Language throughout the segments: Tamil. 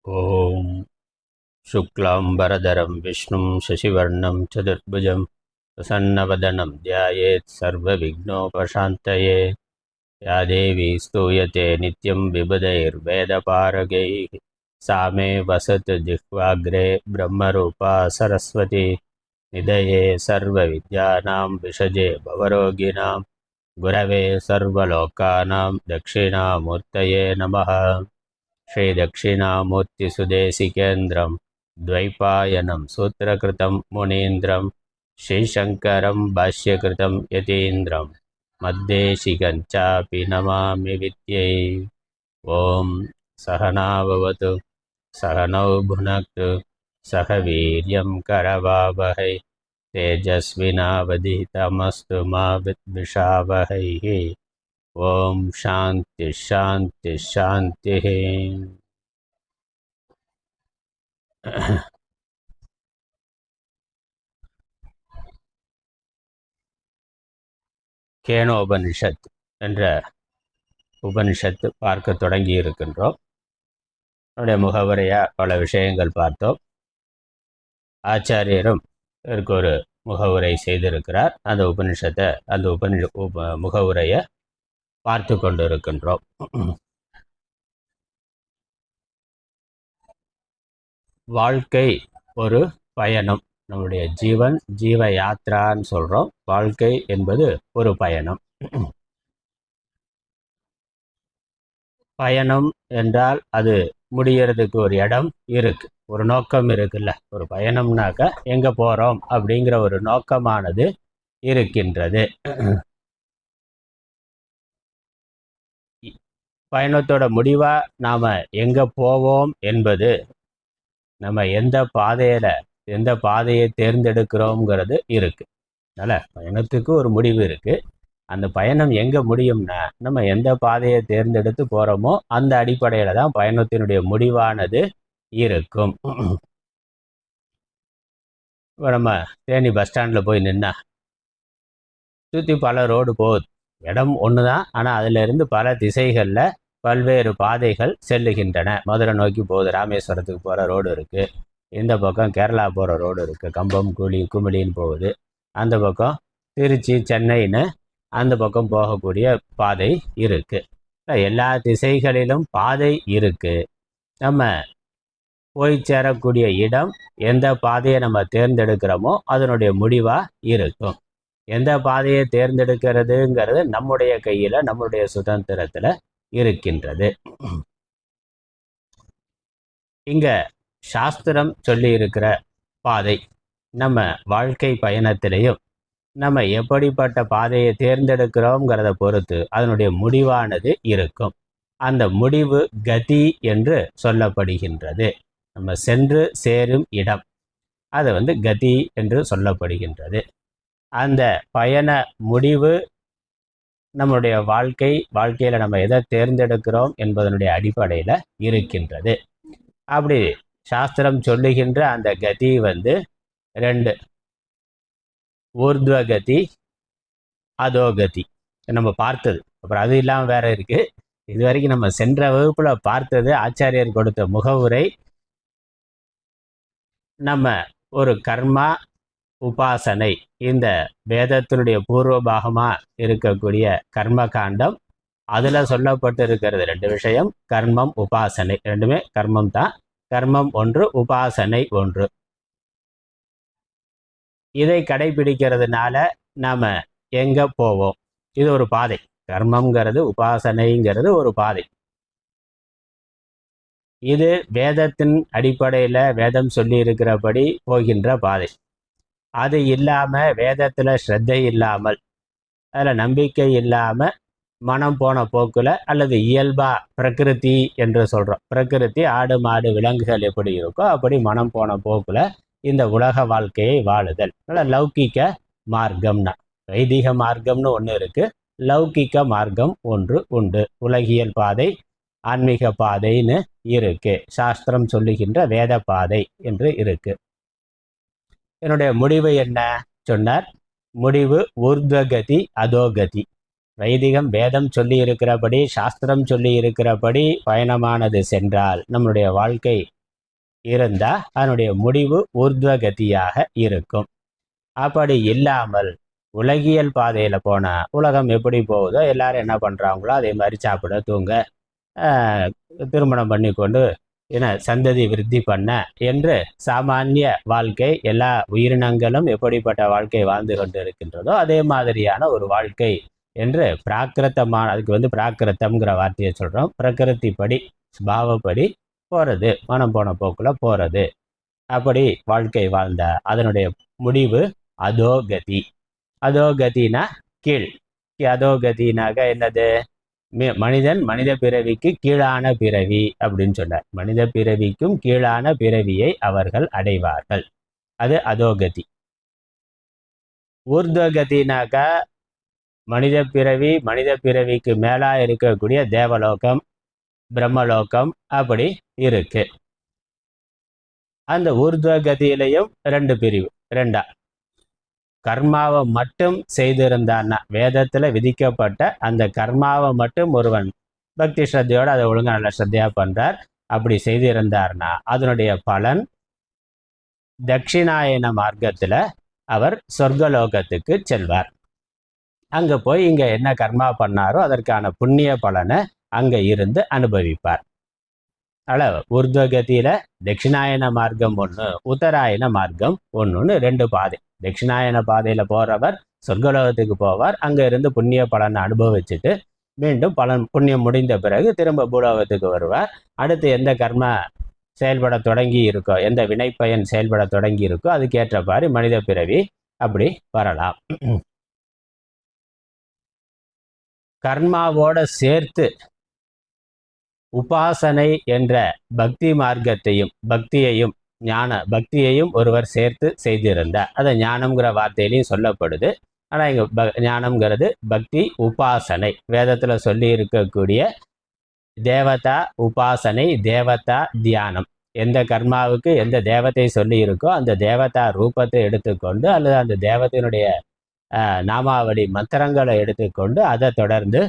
ॐ शुक्लाम्बरधरं विष्णुं शशिवर्णं चतुर्भुजं प्रसन्नवदनं ध्यायेत् सर्वविघ्नोपशान्तये। या देवी स्तूयते नित्यं विबुधैर्वेदपारगैः सा मे वसतु जिह्वाग्रे ब्रह्मरूपा सरस्वती। निधये सर्वविद्यानां विषजे भवरोगिणां गुरवे सर्वलोकानां दक्षिणामूर्तये नमः। श्रीदक्षिणामूर्तिसुदेशिकेन्द्रं द्वैपायनं सूत्रकृतं मुनीन्द्रं श्रीशङ्करं भाष्यकृतं यतीन्द्रं मद्देशिकं चापि नमामि विद्यै। ॐ सहना भवतु सहनौ भुनक्तु सह वीर्यं करवावहै तेजस्विनावधीतमस्तु मा विद्विषावहैः। ओम शांति शांति शांति। கேனோபனிஷத் என்ற உபனிஷத்து பார்க்க தொடங்கி இருக்கின்றோம். என்னுடைய முகவுரையா பல விஷயங்கள் பார்த்தோம். ஆச்சாரியரும் இதற்கு ஒரு முகவுரை செய்திருக்கிறார். அந்த உபனிஷத்தை முகவுரையை பார்த்து கொண்டு இருக்கின்றோம். வாழ்க்கை ஒரு பயணம். நம்முடைய ஜீவ யாத்ரான்னு சொல்கிறோம். வாழ்க்கை என்பது ஒரு பயணம். பயணம் என்றால் அது முடியறதுக்கு ஒரு இடம் இருக்கு, ஒரு நோக்கம் இருக்குல்ல. ஒரு பயணம்னாக்க எங்க போறோம் அப்படிங்கிற ஒரு நோக்கமானது இருக்கின்றது. பயணத்தோட முடிவா நாம எங்க போவோம் என்பது நம்ம எந்த பாதையை தேர்ந்தெடுக்கிறோங்கிறது இருக்கு. அதனால பயணத்துக்கு ஒரு முடிவு இருக்கு. அந்த பயணம் எங்க முடியும்னா நம்ம எந்த பாதையை தேர்ந்தெடுத்து போறோமோ அந்த அடிப்படையில தான் பயணத்தினுடைய முடிவானது இருக்கும். இப்போ நம்ம தேனி பஸ் ஸ்டாண்டில் போய் நின்னா சுற்றி பல ரோடு போகுது. இடம் ஒன்று தான், ஆனால் அதில் இருந்து பல திசைகளில் பல்வேறு பாதைகள் செல்லுகின்றன. மதுரை நோக்கி போகுது, ராமேஸ்வரத்துக்கு போகிற ரோடு இருக்குது. இந்த பக்கம் கேரளா போகிற ரோடு இருக்குது, கம்பம் குமிழின்னு போகுது. அந்த பக்கம் திருச்சி சென்னைன்னு அந்த பக்கம் போகக்கூடிய பாதை இருக்குது. எல்லா திசைகளிலும் பாதை இருக்குது. நம்ம போய் சேரக்கூடிய இடம் எந்த பாதையை நம்ம தேர்ந்தெடுக்கிறோமோ அதனுடைய முடிவாக இருக்கும். எந்த பாதையை தேர்ந்தெடுக்கிறதுங்கிறது நம்முடைய கையில், நம்முடைய சுதந்திரத்தில் இருக்கின்றது. இங்க சாஸ்திரம் சொல்லி இருக்கிற பாதை நம்ம வாழ்க்கை பயணத்திலையும் நம்ம எப்படிப்பட்ட பாதையை தேர்ந்தெடுக்கிறோங்கிறத பொறுத்து அதனுடைய முடிவானது இருக்கும். அந்த முடிவு கதி என்று சொல்லப்படுகின்றது. நம்ம சென்று சேரும் இடம் அது கதி என்று சொல்லப்படுகின்றது. அந்த பயண முடிவு நம்முடைய வாழ்க்கையில் நம்ம எதை தேர்ந்தெடுக்கிறோம் என்பதனுடைய அடிப்படையில் இருக்கின்றது. அப்படி சாஸ்திரம் சொல்லுகின்ற அந்த கதி ரெண்டு, ஊர்துவகதி, அதோகதி நம்ம பார்த்தது. அப்புறம் அது இல்லாமல் வேற இருக்கு. இது வரைக்கும் நம்ம சென்ற வகுப்புல பார்த்தது ஆச்சாரியர் கொடுத்த முகவுரை. நம்ம ஒரு கர்மா உபாசனை, இந்த வேதத்தினுடைய பூர்வ பாகமா இருக்கக்கூடிய கர்ம காண்டம், அதுல சொல்லப்பட்டு இருக்கிறது ரெண்டு விஷயம், கர்மம் உபாசனை. ரெண்டுமே கர்மம் தான். கர்மம் ஒன்று, உபாசனை ஒன்று. இதை கடைபிடிக்கிறதுனால நாம எங்க போவோம்? இது ஒரு பாதை. கர்மம்ங்கிறது, உபாசனைங்கிறது ஒரு பாதை. இது வேதத்தின் அடிப்படையில் வேதம் சொல்லி இருக்கிறபடி போகின்ற பாதை. அது இல்லாமல், வேதத்தில் ஸ்ரத்தை இல்லாமல், அதில் நம்பிக்கை இல்லாமல், மனம் போன போக்கில் அல்லது இயல்பா பிரகிருதி என்று சொல்கிறோம். பிரகிருதி ஆடு மாடு விலங்குகள் எப்படி இருக்கோ அப்படி மனம் போன போக்கில் இந்த உலக வாழ்க்கையை வாழுதல். லௌகிக்க மார்க்கம்னா, வைதிக மார்க்கம்னு ஒன்று இருக்கு, லௌகிக்க மார்க்கம் ஒன்று உண்டு. உலகியல் பாதை, ஆன்மீக பாதைன்னு இருக்கு. சாஸ்திரம் சொல்லுகின்ற வேத பாதை என்று இருக்கு. என்னுடைய முடிவு என்ன சொன்னார்? முடிவு ஊர்துவகதி, அதோகதி. வைதிகம் வேதம் சொல்லி இருக்கிறபடி, சாஸ்திரம் சொல்லி இருக்கிறபடி பயணமானது சென்றால் நம்முடைய வாழ்க்கை இருந்தால் அதனுடைய முடிவு ஊர்த்வகதியாக இருக்கும். அப்படி இல்லாமல் உலகியல் பாதையில் போனால் உலகம் எப்படி போகுதோ எல்லாரும் என்ன பண்ணுறாங்களோ அதே மாதிரி சாப்பிட, தூங்க, திருமணம் பண்ணி கொண்டு சந்ததி விருத்தி பண்ண என்று சாமானிய வாழ்க்கை, எல்லா உயிரினங்களும் எப்படிப்பட்ட வாழ்க்கை வாழ்ந்து கொண்டு இருக்கின்றதோ அதே மாதிரியான ஒரு வாழ்க்கை என்று பிராகிருத்தமான, அதுக்கு பிராகிருத்தம்ங்கிற வார்த்தையை சொல்கிறோம். பிரகிருதிப்படி, பாவப்படி போகிறது, மனம் போன போக்கில் போகிறது. அப்படி வாழ்க்கை வாழ்ந்த அதனுடைய முடிவு அதோகதி. அதோகதினா கீழ். அதோகதினாக என்னது? மனிதன் மனித பிறவிக்கு கீழான பிறவி அப்படின்னு சொன்னார். மனித பிறவிக்கும் கீழான பிறவியை அவர்கள் அடைவார்கள். அது அதோகதி. ஊர்த்வகதினாக்கா மனித பிறவி, மனித பிறவிக்கு மேலா இருக்கக்கூடிய தேவலோகம், பிரம்மலோகம் அப்படி இருக்கு. அந்த ஊர்த்வகதியிலையும் 2 பிரிவு. 2 கர்மாவை மட்டும் செய்திருந்தான்னா, வேதத்தில் விதிக்கப்பட்ட அந்த கர்மாவை மட்டும் ஒருவன் பக்தி ஸ்ரத்தையோடு அதை ஒழுங்காக நல்ல ஸ்ரத்தையாக பண்ணுறார், அப்படி செய்திருந்தார்னா அதனுடைய பலன் தட்சிணாயன மார்க்கத்தில் அவர் சொர்க்கலோகத்துக்கு செல்வார். அங்கே போய் இங்கே என்ன கர்மா பண்ணாரோ அதற்கான புண்ணிய பலனை அங்கே இருந்து அனுபவிப்பார். அதில் ஊர்த்வகதியில் தட்சிணாயன மார்க்கம் ஒன்று, உத்தராயண மார்க்கம் ஒன்றுன்னு 2 பாதை. தட்சிணாயன பாதையில் போகிறவர் சொர்க்கலோகத்துக்கு போவார். அங்கே இருந்து புண்ணிய பலனை அனுபவிச்சுட்டு மீண்டும் புண்ணியம் முடிந்த பிறகு திரும்ப பூலோகத்துக்கு வருவார். அடுத்து எந்த கர்ம செயல்பட தொடங்கி இருக்கோ, எந்த வினைப்பயன் செயல்பட தொடங்கி இருக்கோ அதுக்கேற்றபாறு மனித பிறவி அப்படி வரலாம். கர்மாவோட சேர்த்து உபாசனை என்ற பக்தி மார்க்கத்தையும் பக்தியையும் ஒருவர் சேர்த்து செய்திருந்தார். அதை ஞானம்ங்கிற வார்த்தையிலையும் சொல்லப்படுது. ஆனால் இங்கே ஞானம்ங்கிறது பக்தி உபாசனை. வேதத்தில் சொல்லி இருக்கக்கூடிய தேவதா உபாசனை, தேவதா தியானம். எந்த கர்மாவுக்கு எந்த தேவத்தை சொல்லி இருக்கோ அந்த தேவதா ரூபத்தை எடுத்துக்கொண்டு அல்லது அந்த தேவத்தினுடைய நாமாவளி மந்திரங்களை எடுத்துக்கொண்டு அதை தொடர்ந்து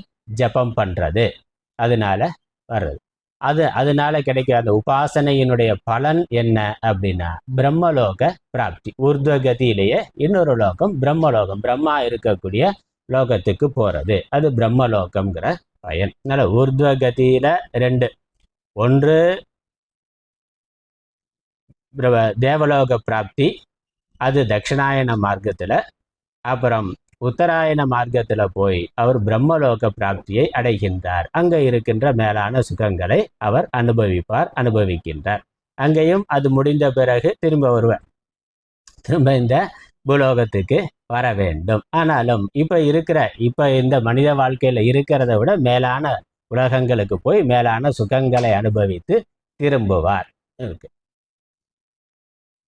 ஜபம் பண்ணுறது, அதனால வர்றது. அதனால கிடைக்கிற அந்த உபாசனையினுடைய பலன் என்ன அப்படின்னா பிரம்மலோக பிராப்தி. ஊர்த்வகதியிலேயே இன்னொரு லோகம் பிரம்மலோகம், பிரம்மா இருக்கக்கூடிய லோகத்துக்கு போகிறது, அது பிரம்மலோகம்ங்கிற பயன். அதனால ஊர்த்வகதியில 2, ஒன்று தேவலோக பிராப்தி, அது தட்சிணாயன மார்க்கத்தில். அப்புறம் உத்தராயண மார்க்கத்தில் போய் அவர் பிரம்மலோக பிராப்தியை அடைகின்றார். அங்கே இருக்கின்ற மேலான சுகங்களை அவர் அனுபவிக்கின்றார். அங்கேயும் அது முடிந்த பிறகு திரும்ப வருவார், திரும்ப இந்த பூலோகத்துக்கு வர வேண்டும். ஆனாலும் இப்போ இந்த மனித வாழ்க்கையில் இருக்கிறத விட மேலான உலகங்களுக்கு போய் மேலான சுகங்களை அனுபவித்து திரும்புவார். இருக்கு.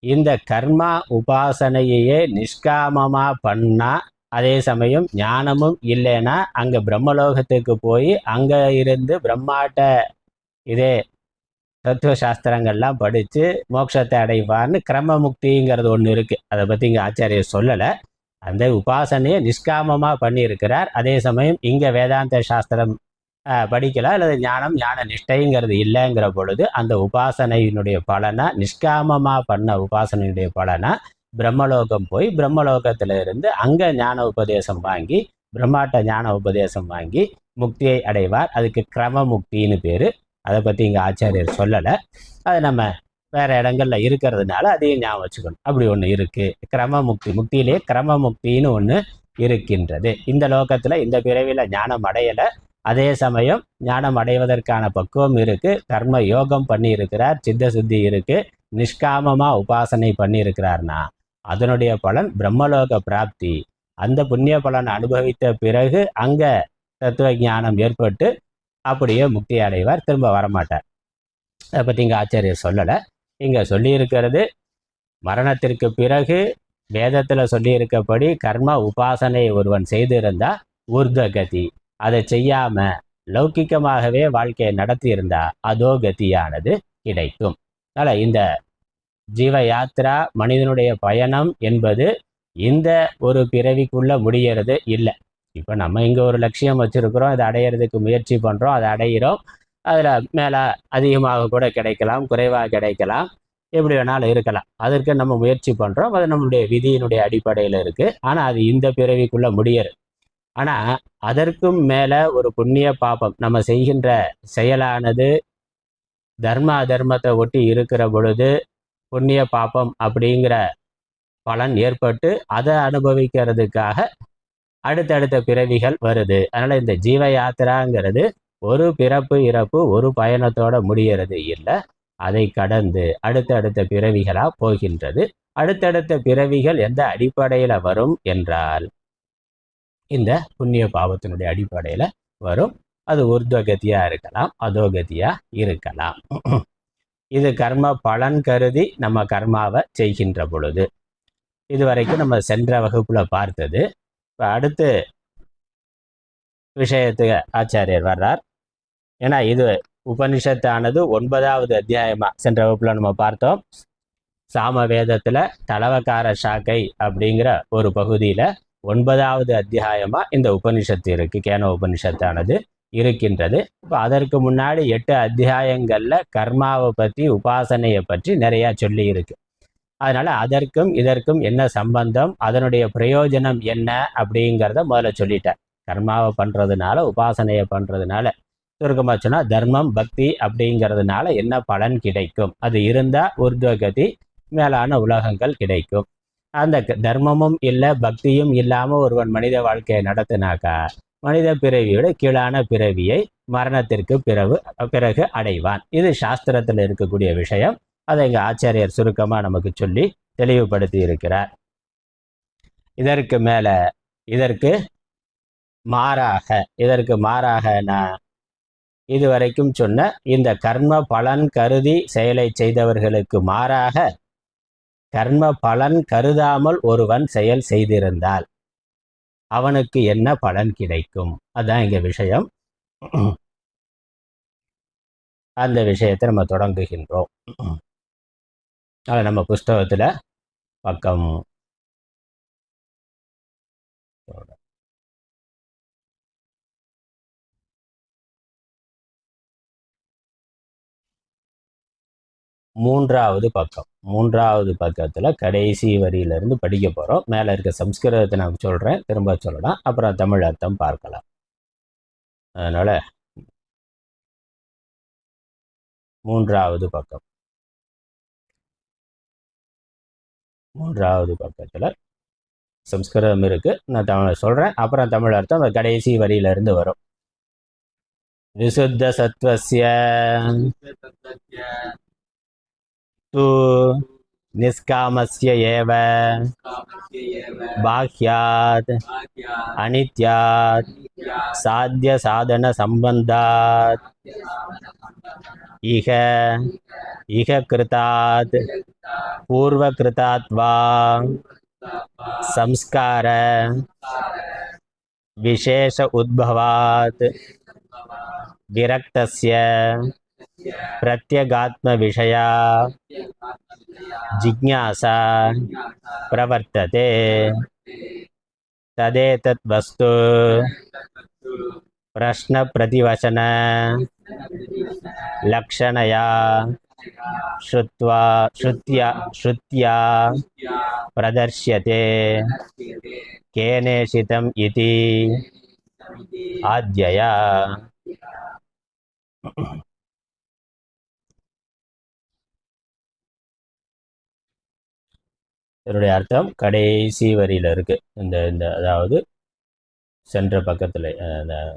இந்த கர்மா உபாசனையே நிஷ்காமமா பண்ணா, அதே சமயம் ஞானமும் இல்லைன்னா அங்கே பிரம்மலோகத்துக்கு போய் அங்கே இருந்து பிரம்மாட்ட இதே தத்துவ சாஸ்திரங்கள்லாம் படித்து மோட்சத்தை அடைவார்னு கிரம முக்திங்கிறது ஒன்று இருக்குது. அதை பற்றி இங்கே ஆச்சாரியர் சொல்லலை. அந்த உபாசனையை நிஷ்காமமாக பண்ணியிருக்கிறார். அதே சமயம் இங்கே வேதாந்த சாஸ்திரம் படிக்கலாம் அல்லது ஞான நிஷ்டைங்கிறது இல்லைங்கிற பொழுது அந்த உபாசனையினுடைய பலனா, நிஷ்காமமாக பண்ண உபாசனையுடைய பலனா பிரம்மலோகம் போய் பிரம்மலோகத்தில் இருந்து அங்கே ஞான உபதேசம் வாங்கி, பிரம்மாட்ட ஞான உபதேசம் வாங்கி முக்தியை அடைவார். அதுக்கு கிரம முக்தின்னு பேர். அதை பற்றி இங்கே ஆச்சாரியர் சொல்லலை. அது நம்ம வேறு இடங்கள்ல இருக்கிறதுனால அதையும் ஞாபகம் வச்சுக்கணும். அப்படி ஒன்று இருக்குது, கிரம முக்தி. முக்தியிலே கிரம முக்தின்னு ஒன்று இருக்கின்றது. இந்த லோகத்தில் இந்த பிறவியில் ஞானம் அடையலை, அதே சமயம் ஞானம் அடைவதற்கான பக்குவம் இருக்குது, கர்ம யோகம் பண்ணியிருக்கிறார், சித்த சுத்தி இருக்குது, நிஷ்காமமாக உபாசனை பண்ணியிருக்கிறார்னா அதனுடைய பலன் பிரம்மலோக பிராப்தி. அந்த புண்ணிய பலன் அனுபவித்த பிறகு அங்கே தத்துவ ஞானம் ஏற்பட்டு அப்படியே முக்தி அடைவார், திரும்ப வரமாட்டார். அதை பற்றி இங்கே ஆச்சாரியர் சொல்லலை. இங்கே சொல்லியிருக்கிறது மரணத்திற்கு பிறகு வேதத்தில் சொல்லியிருக்கப்படி கர்ம உபாசனை ஒருவன் செய்திருந்தால் ஊர்த்வகதி, அதை செய்யாமல் லௌகிக்கமாகவே வாழ்க்கையை நடத்தியிருந்தா அதோ கதியானது கிடைக்கும். அதனால் இந்த ஜீவ யாத்ரா, மனிதனுடைய பயணம் என்பது இந்த ஒரு பிறவிக்குள்ள முடிகிறது இல்லை. இப்போ நம்ம இங்கே ஒரு லட்சியம் வச்சுருக்கிறோம், இதை அடையிறதுக்கு முயற்சி பண்ணுறோம், அதை அடைகிறோம். அதில் மேலே அதிகமாக கூட கிடைக்கலாம், குறைவாக கிடைக்கலாம், எப்படி வேணாலும் இருக்கலாம். அதற்கு நம்ம முயற்சி பண்ணுறோம், அது நம்மளுடைய விதியினுடைய அடிப்படையில் இருக்குது. ஆனால் அது இந்த பிறவிக்குள்ளே முடியறது. ஆனால் அதற்கும் மேலே ஒரு புண்ணிய பாபம் நம்ம செய்கின்ற செயலானது தர்ம அதர்மத்தை ஒட்டி இருக்கிற பொழுது புண்ணிய பாபம் அப்படிங்கிற பலன் ஏற்பட்டு அதை அனுபவிக்கிறதுக்காக அடுத்தடுத்த பிறவிகள் வருது. அதனால் இந்த ஜீவ யாத்திராங்கிறது ஒரு பிறப்பு இறப்பு ஒரு பயணத்தோட முடியறது இல்லை. அதை கடந்து அடுத்தடுத்த பிறவிகளாக போகின்றது. அடுத்தடுத்த பிறவிகள் எந்த அடிப்படையில் வரும் என்றால் இந்த புண்ணிய பாவத்தினுடைய அடிப்படையில் வரும். அது உர்துவகதியாக இருக்கலாம், அதோகதியாக இருக்கலாம். இது கர்ம பலன் கருதி நம்ம கர்மாவை செய்கின்ற பொழுது. இதுவரைக்கும் நம்ம சென்ற வகுப்பில் பார்த்தது. இப்போ அடுத்து விஷயத்துக்கு ஆச்சாரியர் வர்றார். ஏன்னா இது உபனிஷத்தானது 9வது அத்தியாயமாக சென்ற வகுப்பில் நம்ம பார்த்தோம். சாம வேதத்தில் தலவக்கார சாக்கை அப்படிங்கிற ஒரு பகுதியில் 9வது அத்தியாயமாக இந்த உபனிஷத்து இருக்குது. கேன உபனிஷத்தானது இருக்கின்றது. இப்போ அதற்கு முன்னாடி 8 அத்தியாயங்களில் கர்மாவை பற்றி உபாசனையை பற்றி நிறையா சொல்லி இருக்கு. அதனால் அதற்கும் இதற்கும் என்ன சம்பந்தம், அதனுடைய பிரயோஜனம் என்ன அப்படிங்கிறத முதல்ல சொல்லிட்டேன். கர்மாவை பண்ணுறதுனால உபாசனையை பண்ணுறதுனால சுருக்கமாக சொன்னால் தர்மம் பக்தி அப்படிங்கிறதுனால என்ன பலன் கிடைக்கும், அது இருந்தால் உர்துவகதி மேலான உலகங்கள் கிடைக்கும். அந்த தர்மமும் இல்லை பக்தியும் இல்லாமல் ஒருவன் மனித வாழ்க்கையை நடத்தினாக்கா மனித பிறவியோட கீழான பிறவியை மரணத்திற்கு பிறகு அடைவான். இது சாஸ்திரத்தில் இருக்கக்கூடிய விஷயம். அதை எங்கள் ஆச்சாரியர் சுருக்கமாக நமக்கு சொல்லி தெளிவுபடுத்தி இருக்கிறார். இதற்கு மேலே இதற்கு மாறாக நான் இதுவரைக்கும் சொன்ன இந்த கர்ம பலன் கருதி செயலை செய்தவர்களுக்கு மாறாக கர்ம பலன் கருதாமல் ஒருவன் செயல் செய்திருந்தால் அவனுக்கு என்ன பலன் கிடைக்கும், அதுதான் இங்கே விஷயம். அந்த விஷயத்தை நம்ம தொடங்குகின்றோம். அதை நம்ம புஸ்தகத்தில் பக்கம் 3வது பக்கம் 3வது பக்கத்தில் கடைசி வரியிலிருந்து படிக்க போகிறோம். மேலே இருக்க சம்ஸ்கிருதத்தை நான் சொல்கிறேன், திரும்ப சொல்லலாம், அப்புறம் தமிழ் அர்த்தம் பார்க்கலாம். அதனால் 3வது பக்கம் 3வது பக்கத்தில் சம்ஸ்கிருதம் இருக்குது, நான் தமிழ் சொல்கிறேன், அப்புறம் தமிழ் அர்த்தம் கடைசி வரியிலிருந்து வரும். விசுத்த சத்வஸ்ய தூ நிஷ்காமஸ்ய ஏவ பாஹ்யாத் அனித்யாத் சாத்திய சாதன சம்பந்தாத் இக கிருதாத் பூர்வ கிருதாத் வா சம்ஸ்கார விசேஷ உத்பவாத் விரக்தஸ்ய பிரத்யகாத்ம விஷயா ஜிக்ஞாசா பிரவர்த்ததே ததேதத் வஸ்து பிரஷ்ன பிரதிவசன லக்ஷணயா ஸ்ருத்யா பிரதர்ஷ்யதே கேனேஷிதம் இதி ஆத்யயா. இதனுடைய அர்த்தம் கடைசி வரியில் இருக்குது. இந்த அதாவது சென்ற பக்கத்தில்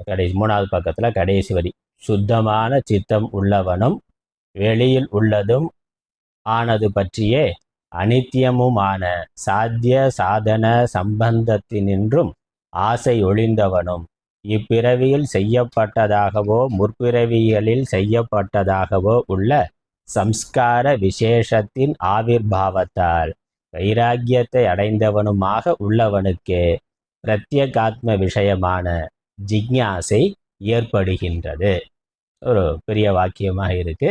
கடைசி 3வது பக்கத்தில் கடைசி வரி, சுத்தமான சித்தம் உள்ளவனும் வெளியில் உள்ளதும் ஆனது பற்றியே அனித்தியமுமான சாத்திய சாதன சம்பந்தத்தினின்றும் ஆசை ஒழிந்தவனும் இப்பிறவியில் செய்யப்பட்டதாகவோ முற்பிறவிகளில் செய்யப்பட்டதாகவோ உள்ள சம்ஸ்கார விசேஷத்தின் ஆவிர்பாவத்தால் வைராக்கியத்தை அடைந்தவனுமாக உள்ளவனுக்கே பிரத்யேகாத்ம விஷயமான ஜிக்ஞாசை ஏற்படுகின்றது. ஒரு பெரிய வாக்கியமாக இருக்கு.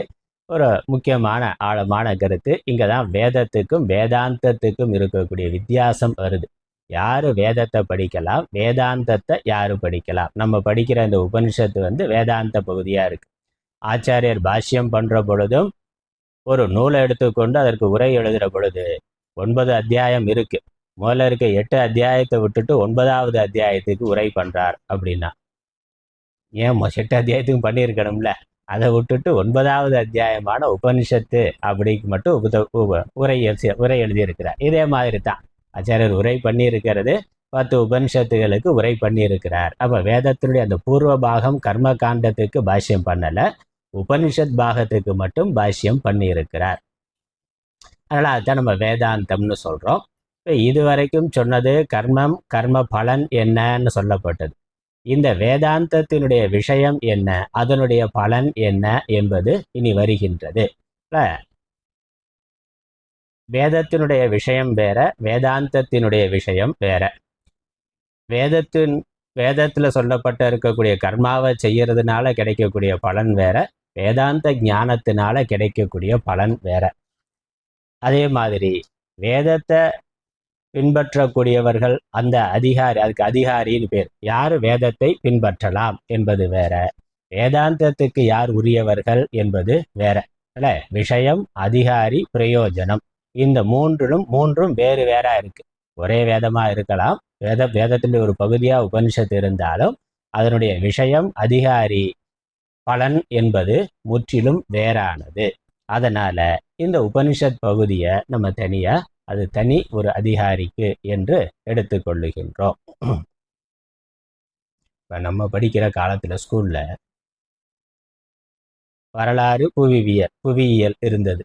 ஒரு முக்கியமான ஆழமான கருத்து. இங்கே தான் வேதத்துக்கும் வேதாந்தத்துக்கும் இருக்கக்கூடிய வித்தியாசம் வருது. யாரு வேதத்தை படிக்கலாம், வேதாந்தத்தை யாரு படிக்கலாம். நம்ம படிக்கிற இந்த உபனிஷத்து வேதாந்த பகுதியா இருக்கு. ஆச்சாரியர் பாஷ்யம் பண்ற பொழுதும் ஒரு நூலை எடுத்துக்கொண்டு அதற்கு உரை எழுதுகிற பொழுது 9 அத்தியாயம் இருக்கு. முதல்ல இருக்க 8 அத்தியாயத்தை விட்டுட்டு 9வது அத்தியாயத்துக்கு உரை பண்றார் அப்படின்னா, ஏன் 8 அத்தியாயத்துக்கும் பண்ணியிருக்கணும்ல, அதை விட்டுட்டு 9வது அத்தியாயமான உபனிஷத்து அப்படிக்கு மட்டும் உரை எழுதியிருக்கிறார். இதே மாதிரி தான் ஆச்சாரியர் உரை பண்ணியிருக்கிறது 10 உபனிஷத்துகளுக்கு உரை பண்ணியிருக்கிறார். அப்போ வேதத்தினுடைய அந்த பூர்வ பாகம் கர்ம காண்டத்துக்கு பாஷ்யம் பண்ணலை, உபனிஷத் பாகத்துக்கு மட்டும் பாஷ்யம் பண்ணியிருக்கிறார். அதனால் அதுதான் நம்ம வேதாந்தம்னு சொல்கிறோம். இப்போ இதுவரைக்கும் சொன்னது கர்மம், கர்ம பலன் என்னன்னு சொல்லப்பட்டது. இந்த வேதாந்தத்தினுடைய விஷயம் என்ன, அதனுடைய பலன் என்ன என்பது இனி வருகின்றது. வேதத்தினுடைய விஷயம் வேற, வேதாந்தத்தினுடைய விஷயம் வேற. வேதத்தில் சொல்லப்பட்ட இருக்கக்கூடிய கர்மாவை செய்யறதுனால கிடைக்கக்கூடிய பலன் வேற, வேதாந்த ஞானத்தினால கிடைக்கக்கூடிய பலன் வேற. அதே மாதிரி வேதத்தை பின்பற்றக்கூடியவர்கள் அந்த அதிகாரி, அதுக்கு அதிகாரின்னு பேர், யார் வேதத்தை பின்பற்றலாம் என்பது வேற, வேதாந்தத்துக்கு யார் உரியவர்கள் என்பது வேற. அல்ல, விஷயம், அதிகாரி, பிரயோஜனம், இந்த மூன்றும் வேறு வேற இருக்கு. ஒரே வேதமா இருக்கலாம், வேதத்தினுடைய ஒரு பகுதியா உபனிஷத்து இருந்தாலும் அதனுடைய விஷயம், அதிகாரி, பலன் என்பது முற்றிலும் வேறானது. அதனால இந்த உபனிஷத் பகுதியை நம்ம தனியா, அது தனி ஒரு அதிகாரிக்கு என்று எடுத்துக்கொள்ளுகின்றோம். இப்போ நம்ம படிக்கிற காலத்தில் ஸ்கூலில் வரலாறு, புவியியல் இருந்தது,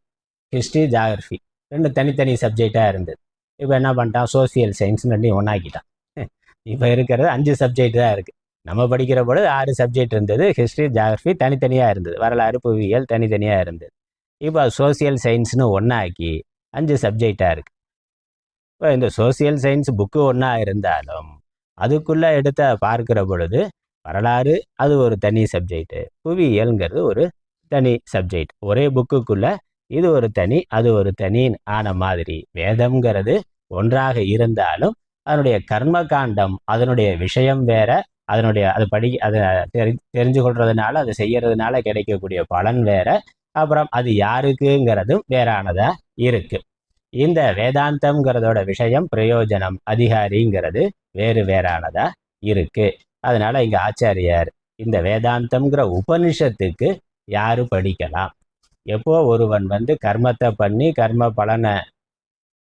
ஹிஸ்ட்ரி, ஜாகிரஃபி, ரெண்டு தனித்தனி சப்ஜெக்டாக இருந்தது. இப்போ என்ன பண்ணிட்டான், சோசியல் சயின்ஸ்னு ரெண்டையும் ஒன்றாக்கிட்டான். இப்போ இருக்கிறது 5 சப்ஜெக்ட் தான் இருக்குது. நம்ம படிக்கிற பொழுது 6 சப்ஜெக்ட் இருந்தது, ஹிஸ்ட்ரி, ஜாகிரஃபி தனித்தனியாக இருந்தது, வரலாறு, புவியியல் தனித்தனியாக இருந்தது. இப்போ சோசியல் சயின்ஸ்னு ஒன்றாக்கி 5 சப்ஜெக்டாக இருக்குது. இப்போ இந்த சோசியல் சயின்ஸ் புக்கு ஒன்றா இருந்தாலும் அதுக்குள்ளே எடுத்த பார்க்குற பொழுது வரலாறு அது ஒரு தனி சப்ஜெக்டு, புவியியல்ங்கிறது ஒரு தனி சப்ஜெக்ட். ஒரே புக்குக்குள்ளே இது ஒரு தனி, அது ஒரு தனி ஆன மாதிரி வேதம்ங்கிறது ஒன்றாக இருந்தாலும் அதனுடைய கர்ம காண்டம், அதனுடைய விஷயம் வேற, அதை தெரிஞ்சு கொள்றதுனால, அதை செய்யறதுனால கிடைக்கக்கூடிய பலன் வேற, அப்புறம் அது யாருக்குங்கிறதும் வேறானதா இருக்கு. இந்த வேதாந்தம்ங்கிறதோட விஷயம், பிரயோஜனம், அதிகாரிங்கிறது வேறு வேறானதா இருக்கு. அதனால இங்க ஆச்சாரியார் இந்த வேதாந்தம்ங்கிற உபனிஷத்துக்கு யாரு படிக்கலாம், எப்போ ஒருவன் கர்மத்தை பண்ணி கர்ம பலனை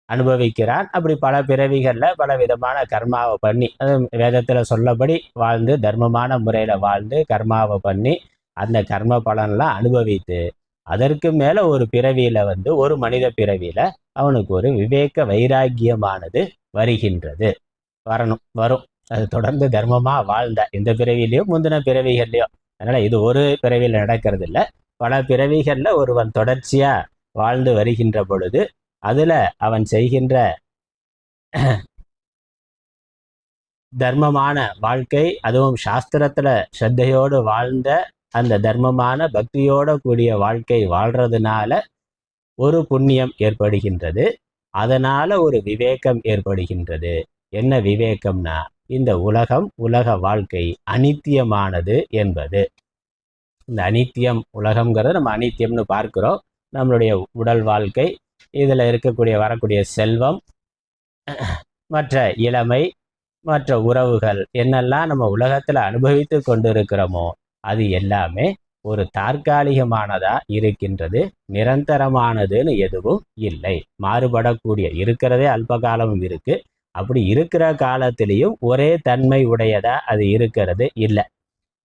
அனுபவிக்கிறான், அப்படி பல பிறவிகளில் பல விதமான கர்மாவை பண்ணி, அது வேதத்தில் சொல்லபடி வாழ்ந்து தர்மமான முறையில் வாழ்ந்து கர்மாவை பண்ணி அந்த கர்ம பலன்லாம் அனுபவித்து அதற்கு மேலே ஒரு பிறவியில் ஒரு மனித பிறவியில் அவனுக்கு ஒரு விவேக வைராக்கியமானது வருகின்றது, வரும். அது தொடர்ந்து தர்மமாக வாழ்ந்த இந்த பிறவிலையோ முந்தின பிறவிகள்லையோ, அதனால் இது ஒரு பிறவியில் நடக்கிறது இல்லை, பல பிறவிகளில் ஒருவன் தொடர்ச்சியாக வாழ்ந்து வருகின்ற பொழுது அதில் அவன் செய்கின்ற தர்மமான வாழ்க்கை, அதுவும் சாஸ்திரத்தில் ஸ்ரத்தையோடு வாழ்ந்த அந்த தர்மமான பக்தியோட கூடிய வாழ்க்கை வாழ்றதுனால ஒரு புண்ணியம் ஏற்படுகின்றது, அதனால ஒரு விவேகம் ஏற்படுகின்றது. என்ன விவேகம்னா, இந்த உலக வாழ்க்கை அனித்தியமானது என்பது. இந்த அனித்தியம் உலகம்ங்கிறத நம்ம அனித்தியம்னு பார்க்கிறோம். நம்மளுடைய உடல் வாழ்க்கை, இதில் வரக்கூடிய செல்வம், மற்ற இளமை, மற்ற உறவுகள், என்னெல்லாம் நம்ம உலகத்தில் அனுபவித்து கொண்டு இருக்கிறோமோ அது எல்லாமே ஒரு தற்காலிகமானதா இருக்கின்றது, நிரந்தரமானதுன்னு எதுவும் இல்லை. மாறுபடக்கூடிய, இருக்கிறதே அல்பகாலமும் இருக்கு, அப்படி இருக்கிற காலத்திலையும் ஒரே தன்மை உடையதா அது இருக்கிறது இல்லை,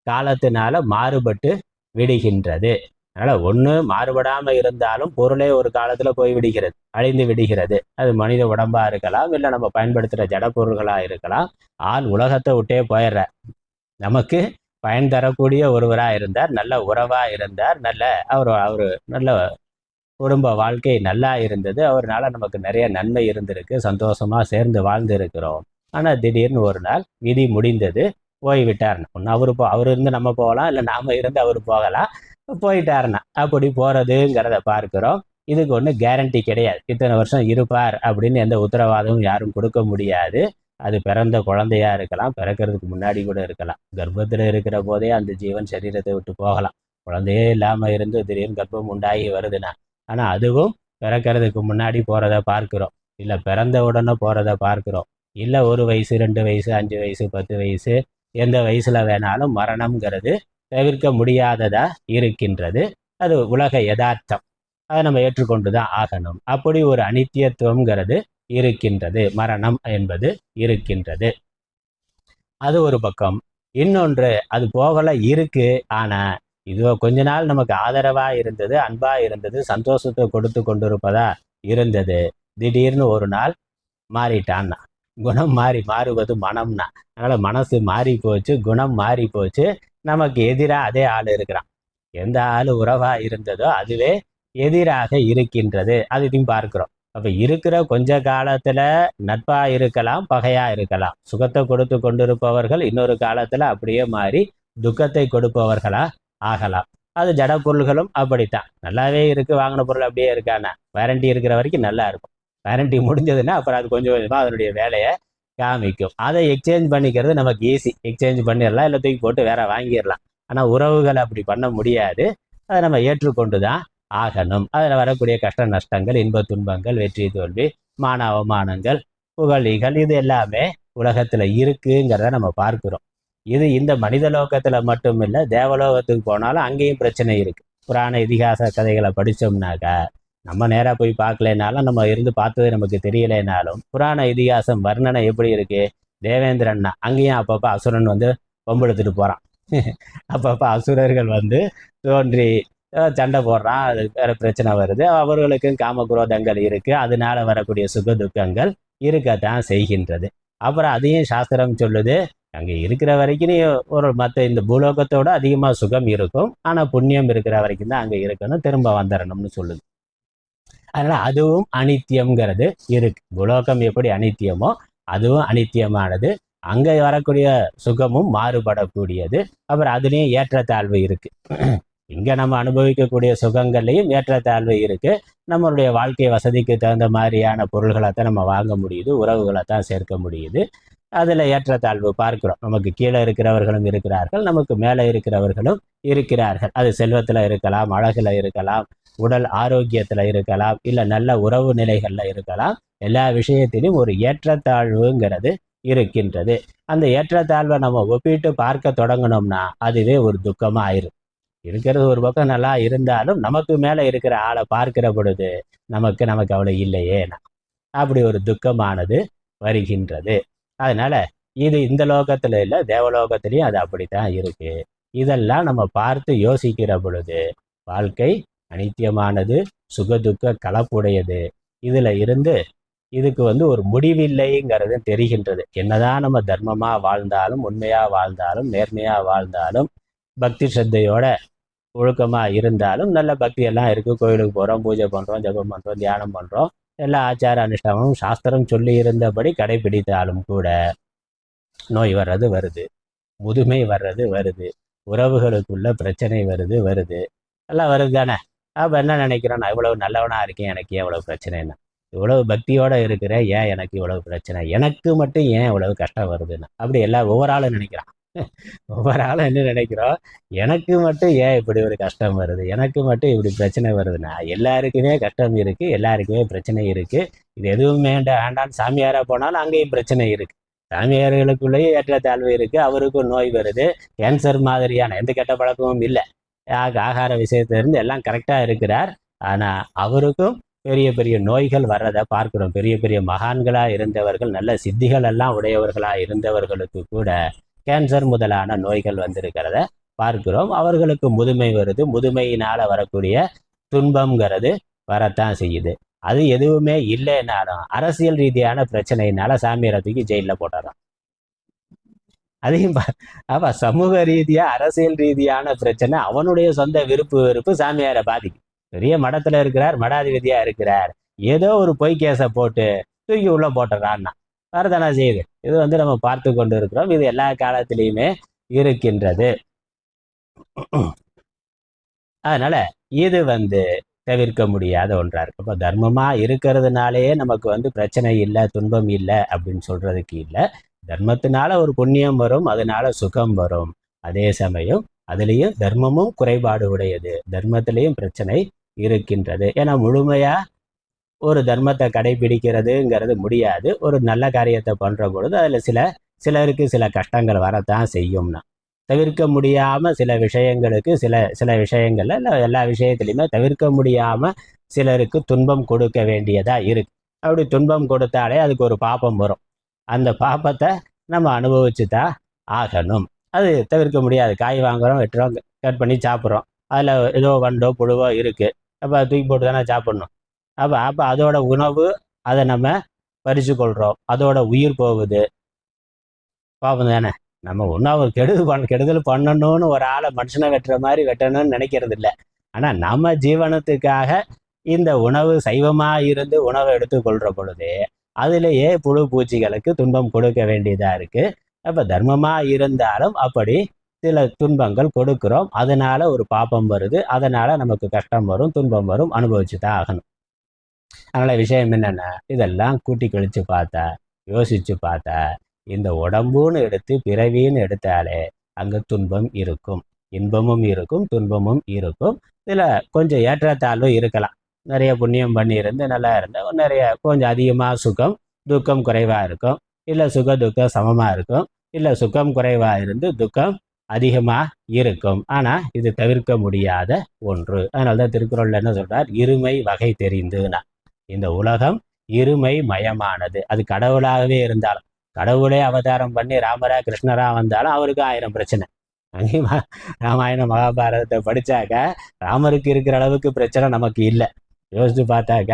காலத்தினால மாறுபட்டு விடுகின்றது. அதனால் ஒன்று மாறுபடாமல் இருந்தாலும் பொருளே ஒரு காலத்தில் போய் விடுகிறது, அழிந்து விடுகிறது. அது மனித உடம்பாக இருக்கலாம், இல்லை நம்ம பயன்படுத்துகிற ஜட பொருள்களாக இருக்கலாம். ஆள் உலகத்தை விட்டே போயிடுற, நமக்கு பயன் தரக்கூடிய ஒருவராக இருந்தார், நல்ல உறவாக இருந்தார், அவர் நல்ல குடும்ப வாழ்க்கை நல்லா இருந்தது, அவர்னால நமக்கு நிறைய நன்மை இருந்திருக்கு, சந்தோஷமாக சேர்ந்து வாழ்ந்து இருக்கிறோம். ஆனால் திடீர்னு ஒரு நாள் விதி முடிந்தது, போய்விட்டார்னா, ஒன்று அவர் இருந்து நம்ம போகலாம், இல்லை நாம் இருந்து அவர் போகலாம், போயிட்டாருன்னா அப்படி போகிறதுங்கிறத பார்க்குறோம். இதுக்கு ஒன்றும் கேரண்டி கிடையாது, இத்தனை வருஷம் இருப்பார் அப்படின்னு எந்த உத்தரவாதமும் யாரும் கொடுக்க முடியாது. அது பிறந்த குழந்தையா இருக்கலாம், பிறக்கிறதுக்கு முன்னாடி கூட இருக்கலாம். கர்ப்பத்தில் இருக்கிற போதே அந்த ஜீவன் சரீரத்தை விட்டு போகலாம். குழந்தையே இல்லாமல் இருந்து திடீர்னு கர்ப்பம் உண்டாகி வருதுன்னா, ஆனால் அதுவும் பிறக்கிறதுக்கு முன்னாடி போகிறத பார்க்குறோம். இல்லை பிறந்த உடனே போகிறத பார்க்குறோம். இல்லை 1 வயசு 2 வயசு 5 வயசு 10 வயசு எந்த வயசில் வேணாலும் மரணம்ங்கிறது தவிர்க்க முடியாததா இருக்கின்றது. அது உலக யதார்த்தம். அதை நம்ம ஏற்றுக்கொண்டு தான் ஆகணும். அப்படி ஒரு அனித்தியத்துவங்கிறது இருக்கின்றது. மரணம் என்பது இருக்கின்றது. அது ஒரு பக்கம். இன்னொன்று அது போகல இருக்கு. ஆனால் இதுவோ கொஞ்ச நாள் நமக்கு ஆதரவாக இருந்தது, அன்பாக இருந்தது, சந்தோஷத்தை கொடுத்து கொண்டிருப்பதா இருந்தது. திடீர்னு ஒரு நாள் மாறிட்டான்னா, குணம் மாறுவது மனம்னா. அதனால் மனசு மாறி போச்சு, குணம் மாறி போச்சு. நமக்கு எதிராக அதே ஆள் இருக்கிறான். எந்த ஆள் உறவாக இருந்ததோ அதுவே எதிராக இருக்கின்றது. அது இதையும் பார்க்குறோம். அப்போ இருக்கிற கொஞ்ச காலத்தில் நட்பாக இருக்கலாம், பகையாக இருக்கலாம். சுகத்தை கொடுத்து கொண்டிருப்பவர்கள் இன்னொரு காலத்தில் அப்படியே மாறி துக்கத்தை கொடுப்பவர்களா ஆகலாம். அது ஜட பொருள்களும் அப்படித்தான். நல்லாவே இருக்குது, வாங்கின பொருள் அப்படியே இருக்கானா, வாரண்டி இருக்கிற வரைக்கும் நல்லா இருக்கும். வாரண்டி முடிஞ்சதுன்னா அப்புறம் அது கொஞ்சம் கொஞ்சமாக அதனுடைய வேலையை காமிக்கும். அதை எக்ஸ்சேஞ்ச் பண்ணிக்கிறது நமக்கு ஈஸி. எக்ஸ்சேஞ்ச் பண்ணிடலாம், இல்லை தூக்கி போட்டு வேற வாங்கிடலாம். ஆனால் உறவுகள் அப்படி பண்ண முடியாது. அதை நம்ம ஏற்றுக்கொண்டு தான் ஆகணும். அதில் வரக்கூடிய கஷ்ட நஷ்டங்கள், இன்ப துன்பங்கள், வெற்றி தோல்வி, மான அவமானங்கள், புகழிகள், இது எல்லாமே உலகத்தில் இருக்குங்கிறத நம்ம பார்க்குறோம். இது இந்த மனித லோகத்தில் மட்டும் இல்லை, தேவலோகத்துக்கு போனாலும் அங்கேயும் பிரச்சனை இருக்குது. புராண இதிகாச கதைகளை படித்தோம்னாக்கா, நம்ம நேராக போய் பார்க்கலைனாலும், நம்ம இருந்து பார்த்தது நமக்கு தெரியலைனாலும், புராண இதிகாசம் வர்ணனை எப்படி இருக்குது? தேவேந்திரன்னா அங்கேயும் அப்பப்போ அசுரன் வந்து வம்பெடுத்துட்டு போகிறான். அப்பப்போ அசுரர்கள் வந்து தோன்றி சண்டை போடுறான். அது வேறு பிரச்சனை வருது. அவர்களுக்கும் காமக்ரோதங்கள் இருக்குது. அதனால வரக்கூடிய சுக துக்கங்கள் இருக்கத்தான் செய்கின்றது. அப்புறம் அதையும் சாஸ்திரம் சொல்லுது, அங்கே இருக்கிற வரைக்கும் நீ ஒரு மற்ற இந்த பூலோகத்தோட அதிகமாக சுகம் இருக்கும், ஆனால் புண்ணியம் இருக்கிற வரைக்கும் தான் அங்கே இருக்கணும், திரும்ப வந்துடணும்னு சொல்லுது. அதனால் அதுவும் அனித்தியம்ங்கிறது இருக்கு. பூலோகம் எப்படி அனித்தியமோ அதுவும் அனித்தியமானது. அங்கே வரக்கூடிய சுகமும் மாறுபடக்கூடியது. அப்புறம் அதுலேயும் ஏற்றத்தாழ்வு இருக்குது. இங்கே நம்ம அனுபவிக்கக்கூடிய சுகங்கள்லையும் ஏற்றத்தாழ்வு இருக்குது. நம்மளுடைய வாழ்க்கை வசதிக்கு தகுந்த மாதிரியான பொருள்களை தான் நம்ம வாங்க முடியுது, உறவுகளை தான் சேர்க்க முடியுது. அதில் ஏற்றத்தாழ்வு பார்க்குறோம். நமக்கு கீழே இருக்கிறவர்களும் இருக்கிறார்கள், நமக்கு மேலே இருக்கிறவர்களும் இருக்கிறார்கள். அது செல்வத்தில் இருக்கலாம், அழகில் இருக்கலாம், உடல் ஆரோக்கியத்தில் இருக்கலாம், இல்லை நல்ல உறவு நிலைகளில் இருக்கலாம். எல்லா விஷயத்திலும் ஒரு ஏற்றத்தாழ்வுங்கிறது இருக்கின்றது. அந்த ஏற்றத்தாழ்வை நம்ம ஒப்பிட்டு பார்க்க தொடங்கினோம்னா அதுவே ஒரு துக்கமாக ஆயிரும். இருக்கிறது ஒரு பக்கம் நல்லா இருந்தாலும் நமக்கு மேலே இருக்கிற ஆளை பார்க்கிற பொழுது நமக்கு அவ்வளோ இல்லையேனா அப்படி ஒரு துக்கமானது வருகின்றது. அதனால இது இந்த லோகத்தில் இல்லை, தேவலோகத்திலையும் அது அப்படித்தான் இருக்கு. இதெல்லாம் நம்ம பார்த்து யோசிக்கிற பொழுது வாழ்க்கை அனித்தியமானது, சுகதுக்க கலப்புடையது. இதில் இருந்து இதுக்கு ஒரு முடிவில்லைங்கிறது தெரிகின்றது. என்னதான் நம்ம தர்மமாக வாழ்ந்தாலும், உண்மையாக வாழ்ந்தாலும், நேர்மையாக வாழ்ந்தாலும், பக்தி ஸ்ரத்தையோட ஒழுக்கமாக இருந்தாலும், நல்ல பக்தியெல்லாம் இருக்குது, கோயிலுக்கு போகிறோம், பூஜை பண்ணுறோம், ஜபம் பண்ணுறோம், தியானம் பண்ணுறோம், எல்லா ஆச்சார அனுஷ்டானமும் சாஸ்திரம் சொல்லி இருந்தபடி கடைபிடித்தாலும் கூட நோய் வர்றது வருது, முதுமை வர்றது வருது, உறவுகளுக்குள்ள பிரச்சனை வருது, எல்லாம் வருது தானே. அப்போ என்ன நினைக்கிறோம், நான் இவ்வளவு நல்லவனாக இருக்கேன், எனக்கு ஏன் இவ்வளவு பிரச்சனைன்னா, இவ்வளவு பக்தியோடு இருக்கிற ஏன் எனக்கு இவ்வளவு பிரச்சனை, எனக்கு மட்டும் ஏன் இவ்வளவு கஷ்டம் வருதுன்னு அப்படி ஒவ்வொரு ஆளும் நினைக்கிறான். ஒவ்வொரு ஆளும் என்ன நினைக்கிறோம், எனக்கு மட்டும் ஏன் இப்படி ஒரு கஷ்டம் வருது, எனக்கு மட்டும் இப்படி பிரச்சனை வருதுன்னா, எல்லாருக்குமே கஷ்டம் இருக்குது, எல்லாருக்குமே பிரச்சனை இருக்குது. இது எதுவும் வேண்டான்னு சாமியாராக போனாலும் அங்கேயும் பிரச்சனை இருக்குது. சாமியார்களுக்குள்ளேயும் ஏற்றத்தாழ்வு இருக்குது. அவருக்கும் நோய் வருது, கேன்சர் மாதிரியான எந்த கெட்ட பழக்கமும் இல்லை, ஆகார விஷயத்திலிருந்து எல்லாம் கரெக்டாக இருக்கிறார். ஆனால் அவருக்கும் பெரிய பெரிய நோய்கள் வர்றதை பார்க்குறோம். பெரிய பெரிய மகான்களாக இருந்தவர்கள், நல்ல சித்திகள் எல்லாம் உடையவர்களாக இருந்தவர்களுக்கு கூட கேன்சர் முதலான நோய்கள் வந்திருக்கிறத பார்க்கிறோம். அவர்களுக்கு முதுமை வருது, முதுமையினால் வரக்கூடிய துன்பம்ங்கிறது வரத்தான் செய்யுது. அது எதுவுமே இல்லைன்னாலும் அரசியல் ரீதியான பிரச்சனையினால சாமியாரை தூக்கி ஜெயிலில் போட்டுறான். அதையும் அப்போ சமூக ரீதியாக அரசியல் ரீதியான பிரச்சனை, அவனுடைய சொந்த வெறுப்பு சாமியாரை பாதிக்கும். பெரிய மடத்தில் இருக்கிறார், மடாதிபதியாக இருக்கிறார், ஏதோ ஒரு பொய் கேஸை போட்டு தூக்கி உள்ளே போட்டுறான்னா வரதானா செய்யுது. இது நம்ம பார்த்து கொண்டு இருக்கிறோம். இது எல்லா காலத்திலையுமே இருக்கின்றது. அதனால இது தவிர்க்க முடியாத ஒன்றா இருக்கு. அப்போ தர்மமாக இருக்கிறதுனாலேயே நமக்கு பிரச்சனை இல்லை, துன்பம் இல்லை அப்படின்னு சொல்றதுக்கு இல்லை. தர்மத்தினால ஒரு புண்ணியம் வரும், அதனால சுகம் வரும். அதே சமயம் அதுலேயும் தர்மமும் குறைபாடு உடையது, தர்மத்திலையும் பிரச்சனை இருக்கின்றது. ஏன்னா முழுமையா ஒரு தர்மத்தை கடைபிடிக்கிறதுங்கிறது முடியாது. ஒரு நல்ல காரியத்தை பண்ற பொழுது அதில் சிலருக்கு சில கஷ்டங்கள் வரத்தான் செய்யும்னா, தவிர்க்க முடியாம சில விஷயங்களுக்கு சில விஷயங்கள்ல இல்லை எல்லா விஷயத்துலையுமே தவிர்க்க முடியாம சிலருக்கு துன்பம் கொடுக்க வேண்டியதா இருக்கு. அப்படி துன்பம் கொடுத்தாலே அதுக்கு ஒரு பாபம் வரும். அந்த பாபத்தை நம்ம அனுபவிச்சு தான் ஆகணும். அது தவிர்க்க முடியாது. காய் வாங்குறோம், வெட்டுறோம், கட் பண்ணி சாப்பிட்றோம். அதில் ஏதோ வண்டோ புழுவோ இருக்குது. அப்போ தூக்கி போட்டு தானே சாப்பிட்ணும். அப்போ அதோட உணவு, அதை நம்ம பறித்து கொள்கிறோம், அதோட உயிர் போகுது, பாவம் தானே. நம்ம ஒன்றும் அவர் கெடுதல் பண்ணணும்னு ஒரு ஆளை மனுஷனை வெட்டுற மாதிரி வெட்டணும்னு நினைக்கிறது இல்லை. ஆனால் நம்ம ஜீவனத்துக்காக இந்த உணவு சைவமாக இருந்து உணவை எடுத்துக்கொள்கிற பொழுது அதிலேயே புழு பூச்சிகளுக்கு துன்பம் கொடுக்க வேண்டியதாக இருக்குது. அப்போ தர்மமாக இருந்தாலும் அப்படி சில துன்பங்கள் கொடுக்குறோம். அதனால ஒரு பாபம் வருது, அதனால நமக்கு கஷ்டம் வரும், துன்பம் வரும், அனுபவிச்சு தான் ஆகணும். அதனால விஷயம் என்னென்னா, இதெல்லாம் கூட்டி கழித்து பார்த்தா, யோசித்து பார்த்தா, இந்த உடம்புன்னு எடுத்து பிறவின்னு எடுத்தாலே அங்கே துன்பம் இருக்கும், இன்பமும் இருக்கும், துன்பமும் இருக்கும். இதில் கொஞ்சம் ஏற்றத்தாழ்வு இருக்கலாம். நிறைய புண்ணியம் பண்ணியிருந்து நல்லா இருந்தால் நிறைய கொஞ்சம் அதிகமாக சுகம், துக்கம் குறைவாக இருக்கும். இல்லை சுக துக்கம் சமமாக இருக்கும். இல்லை சுகம் குறைவாக இருந்து துக்கம் அதிகமாக இருக்கும். ஆனால் இது தவிர்க்க முடியாத ஒன்று. அதனால தான் திருக்குறளில் என்ன சொல்கிறார், இருமை வகை தெரிந்துனா. இந்த உலகம் இருமை மயமானது. அது கடவுளாகவே இருந்தாலும், கடவுளே அவதாரம் பண்ணி ராமரா கிருஷ்ணரா வந்தாலும் அவருக்கு 1000 பிரச்சனை. அங்கேயும் ராமாயணம் மகாபாரதத்தை படித்தாக்க ராமருக்கு இருக்கிற அளவுக்கு பிரச்சனை நமக்கு இல்லை. யோசித்து பார்த்தாக்க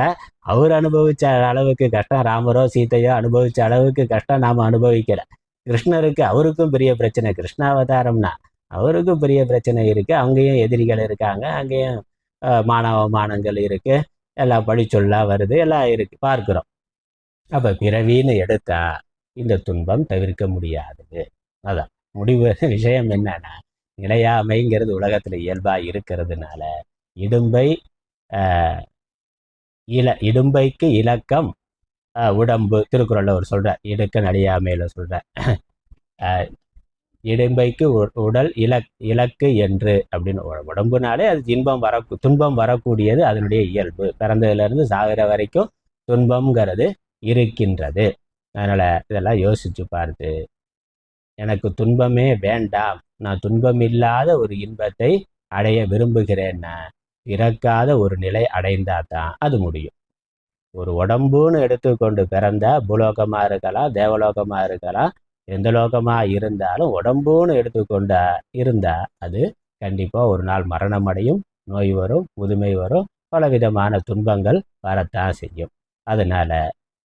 அவர் அனுபவித்த அளவுக்கு கஷ்டம் ராமரோ சீத்தையோ அனுபவித்த அளவுக்கு கஷ்டம் நாம் அனுபவிக்கலை. கிருஷ்ணருக்கு அவருக்கும் பெரிய பிரச்சனை, கிருஷ்ணாவதாரம்னா அவருக்கும் பெரிய பிரச்சனை இருக்குது. அங்கேயும் எதிரிகள் இருக்காங்க, அங்கேயும் மானவமானங்கள் இருக்குது, எல்லாம் பழிச்சொல்லாம் வருது, எல்லாம் இருக்குது, பார்க்குறோம். அப்போ பிறவின்னு எடுத்தா இந்த துன்பம் தவிர்க்க முடியாதது. அதான் முடிவு. விஷயம் என்னன்னா, நிலையாமைங்கிறது உலகத்தில் இயல்பாக இருக்கிறதுனால இடும்பைக்கு இலக்கம் உடம்பு. திருக்குறளில் அவர் சொல்கிறார், இடுக்க நடியாமையில் சொல்கிறார், இடும்பைக்கு உடல் இலக்கு என்று அப்படின்னு. உடம்புனாலே அது துன்பம் வரக்கூடியது, அதனுடைய இயல்பு. பிறந்ததுலேருந்து சாகிற வரைக்கும் துன்பம்ங்கிறது இருக்கின்றது. அதனால் இதெல்லாம் யோசித்து பார்த்து, எனக்கு துன்பமே வேண்டாம், நான் துன்பமில்லாத ஒரு இன்பத்தை அடைய விரும்புகிறேன்னா பிறக்காத ஒரு நிலை அடைந்தால் தான் அது முடியும். ஒரு உடம்புன்னு எடுத்துக்கொண்டு பிறந்தா பூலோகமாக இருக்கலாம், தேவலோகமாக இருக்கலாம், எந்த லோகமாக இருந்தாலும் உடம்புன்னு எடுத்துக்கொண்டா இருந்தால் அது கண்டிப்பாக ஒரு நாள் மரணம் அடையும், நோய் வரும், முதுமை வரும், பலவிதமான துன்பங்கள் வரத்தான் செய்யும். அதனால்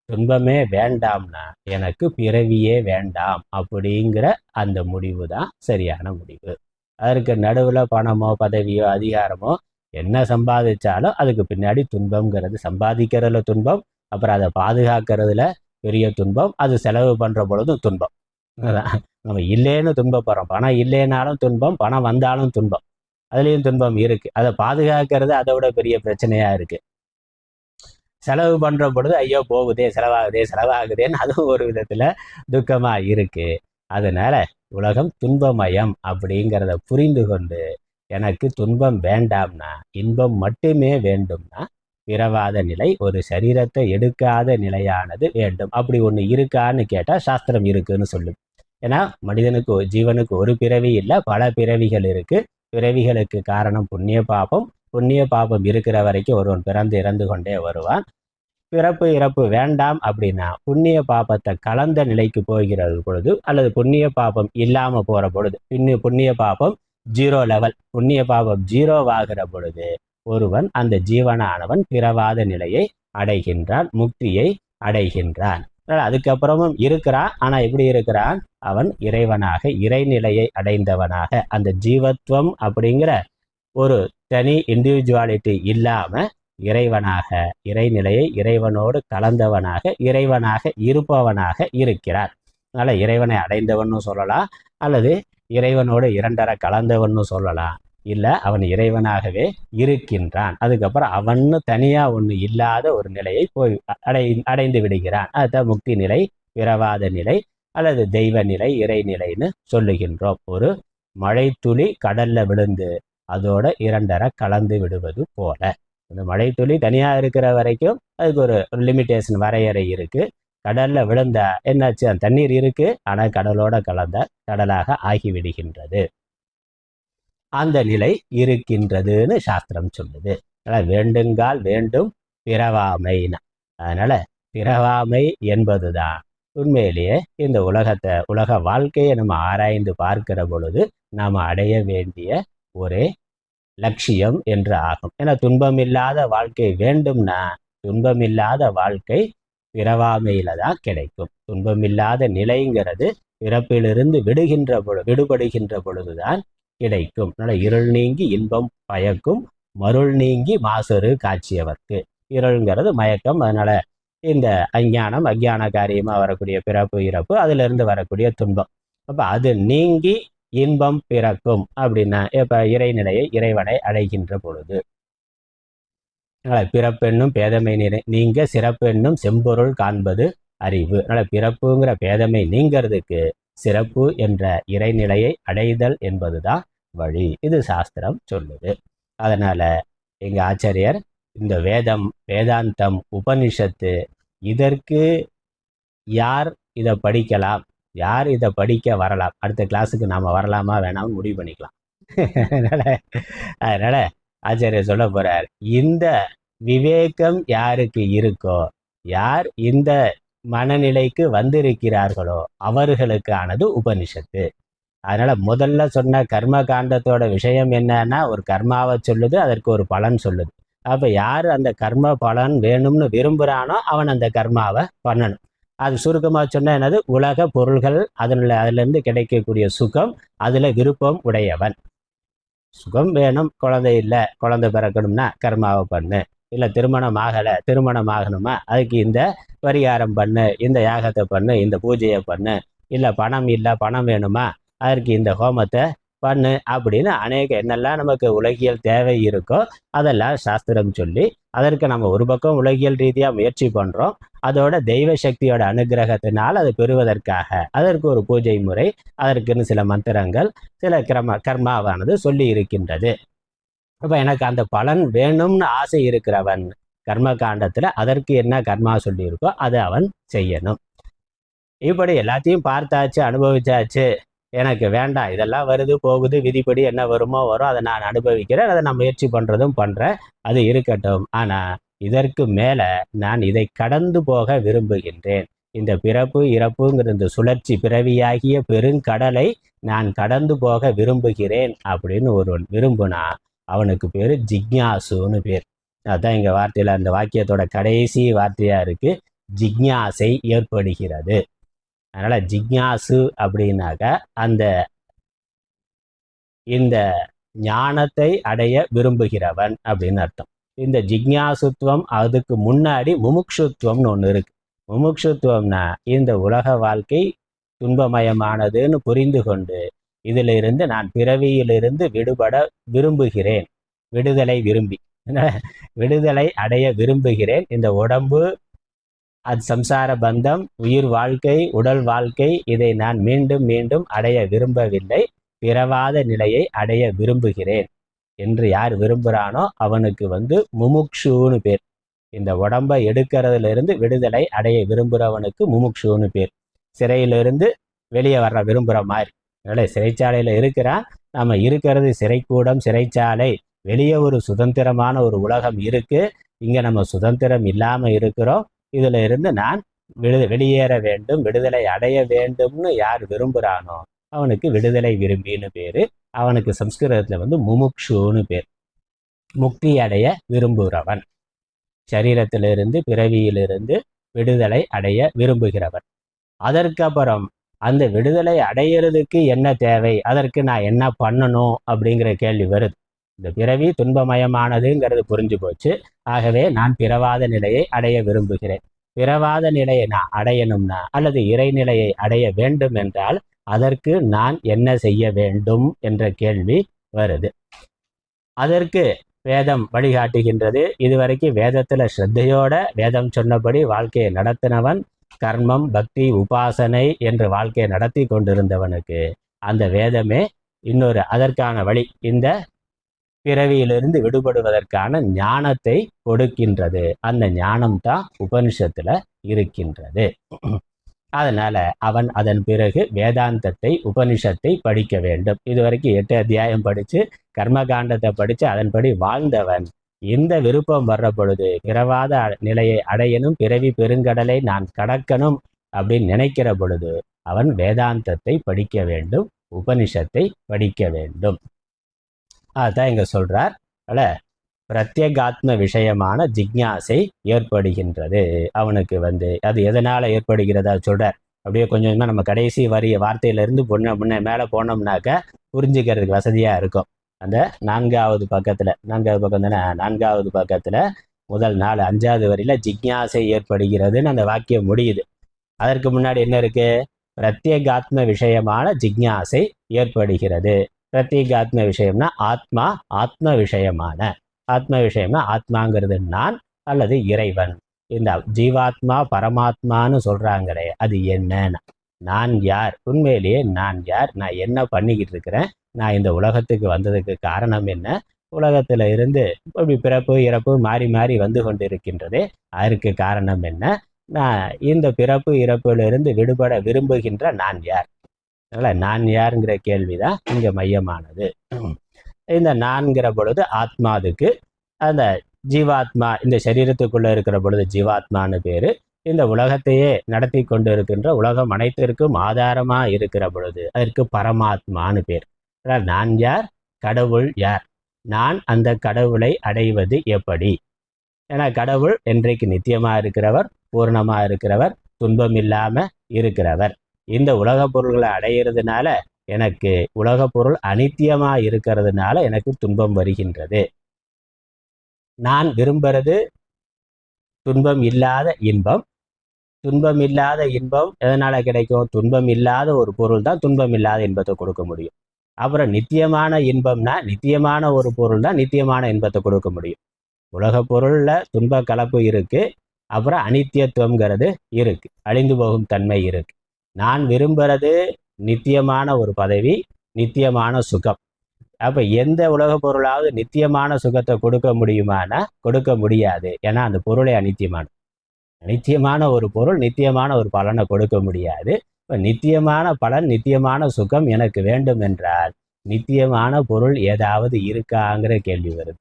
துன்பமே வேண்டாம்னா எனக்கு பிறவியே வேண்டாம் அப்படிங்கிற அந்த முடிவு தான் சரியான முடிவு. அதற்கு நடுவில் பணமோ பதவியோ அதிகாரமோ என்ன சம்பாதிச்சாலும் அதுக்கு பின்னாடி துன்பம்ங்கிறது, சம்பாதிக்கிறதுல துன்பம், அப்புறம் அதை பாதுகாக்கிறதுல பெரிய துன்பம், அது செலவு பண்ணுற பொழுதும் துன்பம். அதான் நம்ம இல்லைன்னு துன்பப்படுறோம். பணம் இல்லைனாலும் துன்பம், பணம் வந்தாலும் துன்பம், அதுலேயும் துன்பம் இருக்குது. அதை பாதுகாக்கிறது அதை விட பெரிய பிரச்சனையாக இருக்குது. செலவு பண்ணுற பொழுது ஐயோ போகுதே, செலவாகுதேன்னு அதுவும் ஒரு விதத்தில் துக்கமாக இருக்குது. அதனால் உலகம் துன்பமயம் அப்படிங்கிறத புரிந்து கொண்டு, எனக்கு துன்பம் வேண்டாம்னா இன்பம் மட்டுமே வேண்டும்னா பிறவாத நிலை, ஒரு சரீரத்தை எடுக்காத நிலையானது வேண்டும். அப்படி ஒன்று இருக்கான்னு கேட்டால் சாஸ்திரம் இருக்குன்னு சொல்லுது. ஏன்னா மனிதனுக்கு ஜீவனுக்கு ஒரு பிறவி இல்லை, பல பிறவிகள் இருக்குது. பிறவிகளுக்கு காரணம் புண்ணிய பாபம். புண்ணிய பாபம் இருக்கிற வரைக்கும் ஒருவன் பிறந்து இறந்து கொண்டே வருவான். பிறப்பு இறப்பு வேண்டாம் அப்படின்னா புண்ணிய பாபத்தை கலந்த நிலைக்கு போகிறது பொழுது, அல்லது புண்ணிய பாபம் இல்லாமல் போகிற பொழுது, புண்ணிய பாபம் 0 லெவல், புண்ணிய பாபம் 0 ஆகிற பொழுது ஒருவன் அந்த ஜீவனானவன் பிறவாத நிலையை அடைகின்றான், முக்தியை அடைகின்றான். அதுக்கப்புறமும் இருக்கிறான். ஆனால் எப்படி இருக்கிறான்? அவன் இறைவனாக, இறைநிலையை அடைந்தவனாக, அந்த ஜீவத்துவம் அப்படிங்கிற ஒரு தனி இண்டிவிஜுவாலிட்டி இல்லாமல் இறைவனாக, இறைநிலையை இறைவனோடு கலந்தவனாக, இறைவனாக இருப்பவனாக இருக்கிறார். அதனால் இறைவனை அடைந்தவன்னு சொல்லலாம், அல்லது இறைவனோடு இரண்டரை கலந்தவன்னு சொல்லலாம். இல்லை அவன் இறைவனாகவே இருக்கின்றான். அதுக்கப்புறம் அவன்னு தனியாக ஒன்று இல்லாத ஒரு நிலையை போய் அடைந்து விடுகிறான். அதுதான் முக்தி நிலை, பிறவாத நிலை அல்லது தெய்வ நிலை, இறைநிலைன்னு சொல்லுகின்றோம். ஒரு மழை துளி கடல்ல விழுந்து அதோட இரண்டரை கலந்து விடுவது போல. இந்த மழை துளி தனியாக இருக்கிற வரைக்கும் அதுக்கு ஒரு லிமிட்டேஷன், வரையறை இருக்கு. கடல்ல விழுந்தா என்னாச்சு, அந்த தண்ணீர் இருக்கு, ஆனால் கடலோட கலந்த கடலாக ஆகிவிடுகின்றது. அந்த நிலை இருக்கின்றதுன்னு சாஸ்திரம் சொல்லுது. அதனால் வேண்டுங்கால் வேண்டும் பிறவாமைன்னு. அதனால பிறவாமை என்பதுதான் உண்மையிலேயே இந்த உலக வாழ்க்கையை நம்ம ஆராய்ந்து பார்க்கிற பொழுது நாம் அடைய வேண்டிய ஒரே லட்சியம் என்று ஆகும். ஏன்னா துன்பமில்லாத வாழ்க்கை வேண்டும்னா துன்பமில்லாத வாழ்க்கை பிறவாமையில தான் கிடைக்கும். துன்பமில்லாத நிலைங்கிறது பிறப்பிலிருந்து விடுபடுகின்ற பொழுதுதான் கிடைக்கும். அதனால இருள் நீங்கி இன்பம் பயக்கும், மருள் நீங்கி மாசரு காட்சியவர்க்கு. இருள்ங்கிறது மயக்கம். அதனால இந்த அஞ்ஞான காரியமாக வரக்கூடிய பிறப்பு இறப்பு, அதிலிருந்து வரக்கூடிய துன்பம். அப்போ அது நீங்கி இன்பம் பிறக்கும் அப்படின்னா இப்போ இறைநிலையை, இறைவனை அடைகின்ற பொழுது பிறப்பெண்ணும் பேதமை நீங்க சிறப்பெண்ணும் செம்பொருள் காண்பது அறிவு. அதனால் பிறப்புங்கிற பேதமை நீங்கிறதுக்கு சிறப்பு என்ற இறைநிலையை அடைதல் என்பதுதான் வழி. இது சாஸ்திரம் சொல்லுது. அதனால எங்க ஆச்சாரியர் இந்த வேதம், வேதாந்தம், உபனிஷத்து, இதற்கு யார் இதை படிக்கலாம், யார் இதை படிக்க வரலாம், அடுத்த கிளாஸுக்கு நாம் வரலாமா வேணாம்னு முடிவு பண்ணிக்கலாம். அதனால ஆச்சாரியர் சொல்ல போறார், இந்த விவேகம் யாருக்கு இருக்கோ, யார் இந்த மனநிலைக்கு வந்திருக்கிறார்களோ அவர்களுக்கானது உபனிஷத்து. அதனால முதல்ல சொன்ன கர்ம காண்டத்தோட விஷயம் என்னன்னா, ஒரு கர்மாவை சொல்லுது, அதற்கு ஒரு பலன் சொல்லுது. அப்போ யார் அந்த கர்ம பலன் வேணும்னு விரும்புகிறானோ அவன் அந்த கர்மாவை பண்ணணும். அது சுருக்கமாக சொன்ன என்னது, உலக பொருள்கள் அதிலிருந்து கிடைக்கக்கூடிய சுகம், அதில் விருப்பம் உடையவன். சுகம் வேணும், குழந்தை இல்லை, குழந்தை பிறக்கணும்னா கர்மாவை பண்ணு. இல்லை திருமணம் ஆகலை, திருமணம் ஆகணுமா அதுக்கு இந்த பரிகாரம் பண்ணு, இந்த யாகத்தை பண்ணு, இந்த பூஜையை பண்ணு. இல்லை பணம் இல்லை, பணம் வேணுமா அதற்கு இந்த ஹோமத்தை பண்ணு அப்படின்னு அநேக என்னெல்லாம் நமக்கு உலகியல் தேவை இருக்கோ அதெல்லாம் சாஸ்திரம் சொல்லி, அதற்கு நம்ம ஒரு பக்கம் உலகியல் ரீதியாக முயற்சி பண்ணுறோம். அதோட தெய்வ சக்தியோட அனுகிரகத்தினால் அதை பெறுவதற்காக அதற்கு ஒரு பூஜை முறை, அதற்குன்னு சில மந்திரங்கள், சில கர்மாவானது சொல்லி இருக்கின்றது. அப்போ எனக்கு அந்த பலன் வேணும்னு ஆசை இருக்கிறவன் கர்ம காண்டத்தில் அதற்கு என்ன கர்மா சொல்லியிருக்கோ அதை அவன் செய்யணும். இப்படி எல்லாத்தையும் பார்த்தாச்சு, அனுபவிச்சாச்சு, எனக்கு வேண்டாம், இதெல்லாம் வருது போகுது, விதிப்படி என்ன வருமோ வரும், அதை நான் அனுபவிக்கிறேன், அதை நான் முயற்சி பண்ணுறதும் பண்ணுறேன், அது இருக்கட்டும். ஆனால் இதற்கு மேலே நான் இதை கடந்து போக விரும்புகின்றேன். இந்த பிறப்பு இறப்புங்கிற இந்த சுழற்சி, பிறவியாகிய பெருங்கடலை நான் கடந்து போக விரும்புகிறேன் அப்படின்னு ஒருவன் விரும்புனா அவனுக்கு பேர் ஜிக்ஞாசுன்னு பேர். அதுதான் இங்கே வார்த்தையில் அந்த வாக்கியத்தோட கடைசி வார்த்தையாக இருக்குது, ஜிக்ஞாசை ஏற்படுகிறது. அதனால் ஜிக்ஞாசு அப்படின்னாக்க இந்த ஞானத்தை அடைய விரும்புகிறவன் அப்படின்னு அர்த்தம். இந்த ஜிக்ஞாசுத்துவம், அதுக்கு முன்னாடி முமுக்ஷுத்துவம்னு ஒன்று இருக்கு. முமுக்ஷுத்துவம்னா இந்த உலக வாழ்க்கை துன்பமயமானதுன்னு புரிந்து கொண்டு இதிலிருந்து நான் பிறவியிலிருந்து விடுபட விரும்புகிறேன், விடுதலை விரும்பி, விடுதலை அடைய விரும்புகிறேன். இந்த உடம்பு, அது சம்சார பந்தம், உயிர் வாழ்க்கை, உடல் வாழ்க்கை, இதை நான் மீண்டும் மீண்டும் அடைய விரும்பவில்லை, பிறவாத நிலையை அடைய விரும்புகிறேன் என்று யார் விரும்புகிறானோ அவனுக்கு முமுக்ஷுன்னு பேர். இந்த உடம்பை எடுக்கிறதுலேருந்து விடுதலை அடைய விரும்புகிறவனுக்கு முமுக்ஷுன்னு பேர். சிறையிலிருந்து வெளியே வர்ற விரும்புகிற மாதிரி. அதனால் சிறைச்சாலையில் இருக்கிறான், நம்ம இருக்கிறது சிறைக்கூடம், சிறைச்சாலை. வெளியே ஒரு சுதந்திரமான ஒரு உலகம் இருக்குது, இங்கே நம்ம சுதந்திரம் இல்லாமல் இருக்கிறோம். இதில் இருந்து நான் வெளியேற வேண்டும், விடுதலை அடைய வேண்டும்னு யார் விரும்புகிறானோ அவனுக்கு விடுதலை விரும்பின்னு பேர். அவனுக்கு சம்ஸ்கிருதத்தில் முமுக்ஷுன்னு பேர். முக்தி அடைய விரும்புகிறவன், சரீரத்திலிருந்து பிறவியிலிருந்து விடுதலை அடைய விரும்புகிறவன். அதற்கப்புறம் அந்த விடுதலை அடையிறதுக்கு என்ன தேவை, அதற்கு நான் என்ன பண்ணணும் அப்படிங்கிற கேள்வி வருது. இந்த பிறவி துன்பமயமானதுங்கிறது புரிஞ்சு போச்சு. ஆகவே நான் பிறவாத நிலையை அடைய விரும்புகிறேன். பிறவாத நிலையை நான் அடையணும்னா அல்லது இறைநிலையை அடைய வேண்டும் என்றால் அதற்கு நான் என்ன செய்ய வேண்டும் என்ற கேள்வி வருது. அதற்கு வேதம் வழிகாட்டுகின்றது. இதுவரைக்கும் வேதத்துல ஸ்ரத்தையோட வேதம் சொன்னபடி வாழ்க்கையை நடத்தினவன், கர்மம், பக்தி, உபாசனை என்று வாழ்க்கையை நடத்தி கொண்டிருந்தவனுக்கு அந்த வேதமே இன்னொரு அதற்கான வழி, இந்த பிறவியிலிருந்து விடுபடுவதற்கான ஞானத்தை கொடுக்கின்றது. அந்த ஞானம் தான் உபனிஷத்துல இருக்கின்றது. அதனால அவன் அதன் பிறகு வேதாந்தத்தை, உபனிஷத்தை படிக்க வேண்டும். இதுவரைக்கும் 8 அத்தியாயம் படிச்சு கர்மகாண்டத்தை படிச்சு அதன்படி வாழ்ந்தவன் இந்த விருப்பம் வர்ற பொழுது பிறவாத நிலையை அடையணும், பிறவி பெருங்கடலை நான் கடக்கணும் அப்படின்னு நினைக்கிற பொழுது அவன் வேதாந்தத்தை படிக்க வேண்டும், உபனிஷத்தை படிக்க வேண்டும். அதுதான் இங்க சொல்றார். பிரத்யேகாத்ம விஷயமான ஜிக்ஞாசை ஏற்படுகின்றது அவனுக்கு. அது எதனால ஏற்படுகிறதா சொல்றார். அப்படியே கொஞ்சமா நம்ம கடைசி வரிய வார்த்தையிலிருந்து முன்ன மேலே போனோம்னாக்க புரிஞ்சுக்கிறதுக்கு வசதியா இருக்கும். அந்த 4வது பக்கத்துல, 4வது பக்கம் தானே, 4வது பக்கத்துல முதல் 4 5வது வரியில ஜிக்ஞாசை ஏற்படுகிறதுன்னு அந்த வாக்கியம் முடியுது. அதற்கு முன்னாடி என்ன இருக்கு? பிரத்யேகாத்ம விஷயமான ஜிக்ஞாசை ஏற்படுகிறது. பிரத்யேகாத்ம விஷயம்னா ஆத்மா, ஆத்ம விஷயமான. ஆத்ம விஷயம்னா ஆத்மாங்கிறது நான் அல்லது இறைவன். இந்த ஜீவாத்மா பரமாத்மான்னு சொல்றாங்களே, அது என்னன்னா நான் யார்? உண்மையிலேயே நான் யார்? நான் என்ன பண்ணிக்கிட்டு இருக்கிறேன்? நான் இந்த உலகத்துக்கு வந்ததுக்கு காரணம் என்ன? உலகத்துல இருந்து இப்படி பிறப்பு இறப்பு மாறி மாறி வந்து கொண்டிருக்கின்றதே, அதற்கு காரணம் என்ன? நான் இந்த பிறப்பு இறப்பிலிருந்து விடுபட விரும்புகின்ற நான் யார்? அதனால நான் யாருங்கிற கேள்விதான் இங்க மையமானது. இந்த நான்கிற பொழுது ஆத்மாவுக்கு, அந்த ஜீவாத்மா இந்த சரீரத்துக்குள்ள இருக்கிற பொழுது ஜீவாத்மான்னு பேரு. இந்த உலகத்தையே நடத்தி கொண்டு இருக்கின்ற, உலகம் அனைத்திற்கும் ஆதாரமா இருக்கிற பொழுது அதற்கு பரமாத்மான்னு பேர். நான் யார்? கடவுள் யார்? நான் அந்த கடவுளை அடைவது எப்படி? ஏன்னா கடவுள் என்றைக்கு நித்தியமா இருக்கிறவர், பூர்ணமா இருக்கிறவர், துன்பம் இல்லாம இருக்கிறவர். இந்த உலக பொருள்களை அடையிறதுனால எனக்கு உலக பொருள் அனித்தியமா இருக்கிறதுனால எனக்கு துன்பம் வருகின்றது. நான் விரும்புறது துன்பம் இல்லாத இன்பம். துன்பம் இல்லாத இன்பம் எதனால கிடைக்கும்? துன்பம் இல்லாத ஒரு பொருள் தான் துன்பம் இல்லாத இன்பத்தை கொடுக்க முடியும். அப்புறம் நித்தியமான இன்பம்னா நித்தியமான ஒரு பொருள் தான் நித்தியமான இன்பத்தை கொடுக்க முடியும். உலக பொருள்ல துன்ப கலப்பு இருக்கு, அப்புறம் அனித்தியத்துவங்கிறது இருக்கு, அழிந்து போகும் தன்மை இருக்கு. நான் விரும்புறது நித்தியமான ஒரு பதவி, நித்தியமான சுகம். அப்ப எந்த உலக பொருளாவது நித்தியமான சுகத்தை கொடுக்க முடியுமானா கொடுக்க முடியாது. ஏன்னா அந்த பொருளே அனித்தியமான. நித்தியமான ஒரு பொருள் நித்தியமான ஒரு பலனை கொடுக்க முடியாது. இப்ப நித்தியமான பலன், நித்தியமான சுகம் எனக்கு வேண்டும் என்றால் நித்தியமான பொருள் ஏதாவது இருக்காங்கிற கேள்வி வருது.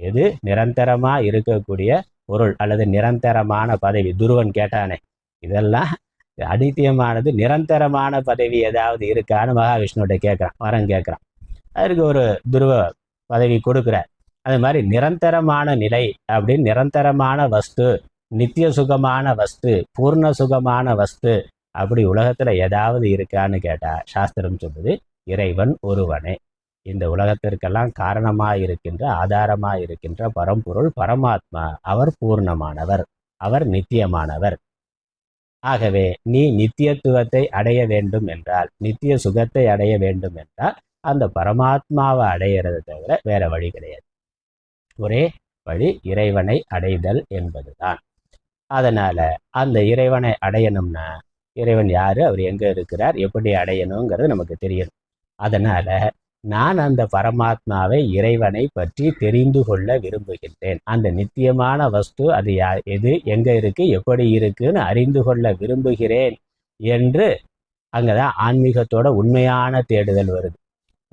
எது நிரந்தரமா இருக்கக்கூடிய பொருள் அல்லது நிரந்தரமான பதவி? துருவன் கேட்டானே, இதெல்லாம் அனித்தியமானது, நிரந்தரமான பதவி ஏதாவது இருக்கான்னு மகாவிஷ்ணுகிட்ட கேட்குறான், வரம் கேட்குறான். அதற்கு ஒரு துருவ பதவி கொடுக்குறார். அது மாதிரி நிரந்தரமான நிலை அப்படின்னு நிரந்தரமான வஸ்து, நித்திய சுகமான வஸ்து, பூர்ண சுகமான வஸ்து அப்படி உலகத்துல ஏதாவது இருக்கான்னு கேட்டா சாஸ்திரம் சொல்லுது இறைவன் ஒருவனே. இந்த உலகத்திற்கெல்லாம் காரணமா இருக்கின்ற, ஆதாரமா இருக்கின்ற பரம்பொருள் பரமாத்மா, அவர் பூர்ணமானவர், அவர் நித்தியமானவர். ஆகவே நீ நித்தியத்துவத்தை அடைய வேண்டும் என்றால், நித்திய சுகத்தை அடைய வேண்டும் என்றால் அந்த பரமாத்மாவை அடையிறதை தவிர வேற வழி கிடையாது. ஒரே வழி இறைவனை அடைதல் என்பதுதான். அதனால அந்த இறைவனை அடையணும்னா இறைவன் யாரு, அவர் எங்க இருக்கிறார், எப்படி அடையணுங்கிறது நமக்கு தெரியணும். அதனால நான் அந்த பரமாத்மாவை, இறைவனை பற்றி தெரிந்து கொள்ள விரும்புகின்றேன். அந்த நித்தியமான வஸ்து அது எது, எங்க இருக்கு, எப்படி இருக்குன்னு அறிந்து கொள்ள விரும்புகிறேன் என்று அங்கதான் ஆன்மீகத்தோட உண்மையான தேடுதல் வருது.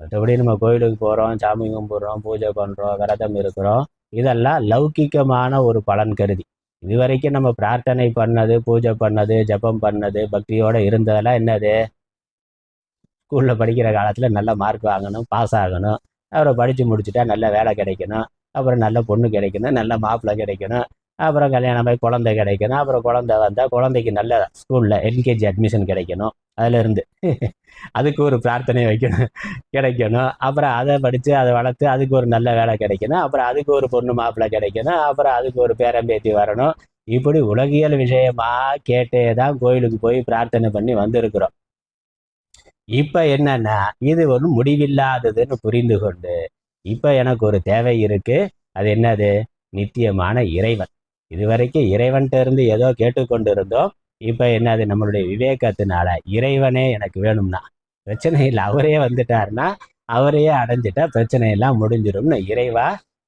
மற்றபடி நம்ம கோயிலுக்கு போறோம், சாமி கும்பிடுறோம், பூஜை பண்றோம், விரதம் இருக்கிறோம், இதெல்லாம் லௌகிக்கமான ஒரு பலன் கருதி. இதுவரைக்கும் நம்ம பிரார்த்தனை பண்ணது, பூஜை பண்ணது, ஜபம் பண்ணது, பக்தியோட இருந்ததெல்லாம் என்னது? ஸ்கூலில் படிக்கிற காலத்தில் நல்ல மார்க் வாங்கணும், பாஸ் ஆகணும், அப்புறம் படித்து முடிச்சுட்டா நல்ல வேலை கிடைக்கணும், அப்புறம் நல்ல பொண்ணு கிடைக்கணும், நல்ல மாப்பிள்ளை கிடைக்கணும், அப்புறம் கல்யாணமாகி குழந்தை கிடைக்கணும், அப்புறம் குழந்தை வந்தால் குழந்தைக்கு நல்ல ஸ்கூலில் எல்கேஜி அட்மிஷன் கிடைக்கணும், அதிலிருந்து அதுக்கு ஒரு பிரார்த்தனை வைக்கணும், கிடைக்கணும், அப்புறம் அதை படித்து அதை வளர்த்து அதுக்கு ஒரு நல்ல வேலை கிடைக்கணும், அப்புறம் அதுக்கு ஒரு பொண்ணு மாப்பிள்ளை கிடைக்கணும், அப்புறம் அதுக்கு ஒரு பேரம்பேத்தி வரணும். இப்படி உலகியல் விஷயமா கேட்டே தான் கோயிலுக்கு போய் பிரார்த்தனை பண்ணி வந்திருக்கிறோம். இப்ப என்னன்னா இது ஒரு முடிவில்லாததுன்னு புரிந்து கொண்டு இப்போ எனக்கு ஒரு தேவை இருக்கு. அது என்னது? நித்தியமான இறைவன். இதுவரைக்கும் இறைவன்கிட்ட இருந்து ஏதோ கேட்டுக்கொண்டு இருந்தோம். இப்போ என்னது? நம்மளுடைய விவேகத்தினால இறைவனே எனக்கு வேணும்னா பிரச்சனை இல்லை. அவரே வந்துட்டாருன்னா அவரையே அடைஞ்சிட்டா பிரச்சனை எல்லாம் முடிஞ்சிடும்னு, இறைவா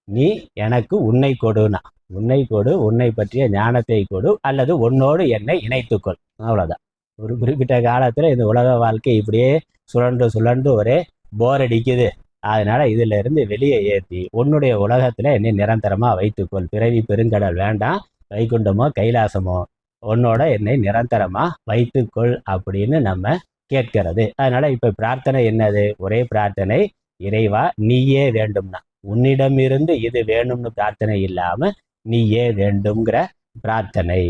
நீ எனக்கு உன்னை கொடுனா, உன்னை கொடு, உன்னை பற்றிய ஞானத்தை கொடு, அல்லது உன்னோடு என்னை இணைத்துக்கொள். அவ்வளோதான். ஒரு குறிப்பிட்ட காலத்தில் இந்த உலக வாழ்க்கை இப்படியே சுழன்று சுழன்று ஒரே போர் அடிக்குது. அதனால இதுல இருந்து வெளியே ஏற்றி உன்னுடைய உலகத்துல என்னை நிரந்தரமா வைத்துக்கொள். பிறவி பெருங்கடல் வேண்டாம், வைகுண்டமோ கைலாசமோ, உன்னோட என்னை நிரந்தரமா வைத்துக்கொள் அப்படின்னு நம்ம கேட்கிறது. அதனால இப்ப பிரார்த்தனை என்னது? ஒரே பிரார்த்தனை, இறைவா நீயே வேண்டும்னா. உன்னிடமிருந்து இது வேணும்னு பிரார்த்தனை இல்லாம நீயே வேண்டும்ங்கிற பிரார்த்தனை.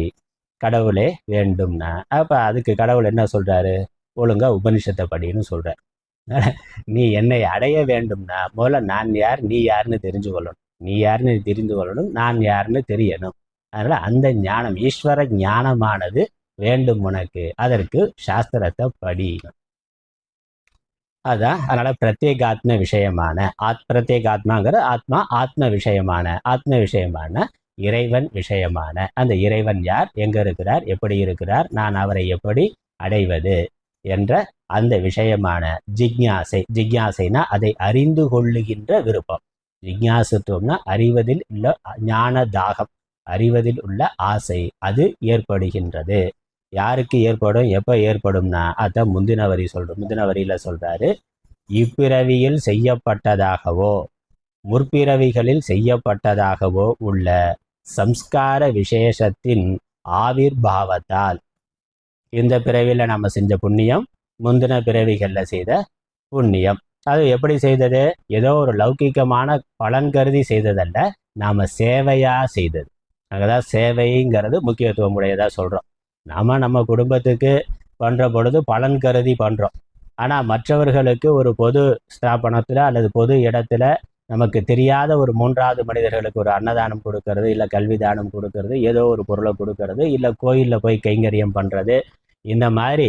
கடவுளே வேண்டும்னா அப்ப அதுக்கு கடவுள் என்ன சொல்றாரு? ஒழுங்கா உபனிஷத்தை படின்னு சொல்றாரு. நீ என்னை அடைய வேண்டும்னா முதல்ல நான் யார், நீ யாருன்னு தெரிஞ்சு கொள்ளணும். நீ யாருன்னு தெரிந்து கொள்ளணும், நான் யாருன்னு தெரியணும். அதனால அந்த ஞானம், ஈஸ்வர ஞானமானது வேண்டும் உனக்கு. அதற்கு சாஸ்திரத்தை படி. அதான் அதனால பிரத்யேகாத்ம விஷயமான பிரத்யேகாத்மாங்கிற ஆத்மா, ஆத்ம விஷயமான இறைவன் விஷயமான அந்த இறைவன் யார், எங்க இருக்கிறார், எப்படி இருக்கிறார், நான் அவரை எப்படி அடைவது என்ற அந்த விஷயமான ஜிக்ஞாசை. ஜிக்ஞாசைனா அதை அறிந்து கொள்ளுகின்ற விருப்பம். ஜிக்ஞாசத்துவம்னா அறிவதில் உள்ள ஞான தாகம், அறிவதில் உள்ள ஆசை, அது ஏற்படுகின்றது. யாருக்கு ஏற்படும், எப்போ ஏற்படும்னா அதான் முந்தின வரி சொல்றோம். முந்தின வரியில சொல்றாரு, இப்பிறவியில் செய்யப்பட்டதாகவோ முற்பிறவிகளில் செய்யப்பட்டதாகவோ உள்ள சம்ஸ்கார விசேஷத்தின் ஆவிர்பாவத்தால். இந்த பிறவியில நம்ம செஞ்ச புண்ணியம், முந்தின பிறவிகள்ல செய்த புண்ணியம். அது எப்படி செய்தது? ஏதோ ஒரு லௌகிக்கமான பலன் கருதி செய்ததல்ல, நாம சேவையா செய்தது. அங்கதான் சேவைங்கிறது முக்கியத்துவம் உடையதா சொல்றோம். நம்ம குடும்பத்துக்கு பண்ற பொழுது பலன் கருதி பண்றோம். ஆனா மற்றவர்களுக்கு ஒரு பொது ஸ்தாபனத்துல அல்லது பொது இடத்துல நமக்கு தெரியாத ஒரு மூன்றாவது மனிதர்களுக்கு ஒரு அன்னதானம் கொடுக்கறது, இல்லை கல்வி தானம் கொடுக்கறது, ஏதோ ஒரு பொருளை கொடுக்கறது, இல்லை கோயிலில் போய் கைங்கரியம் பண்றது, இந்த மாதிரி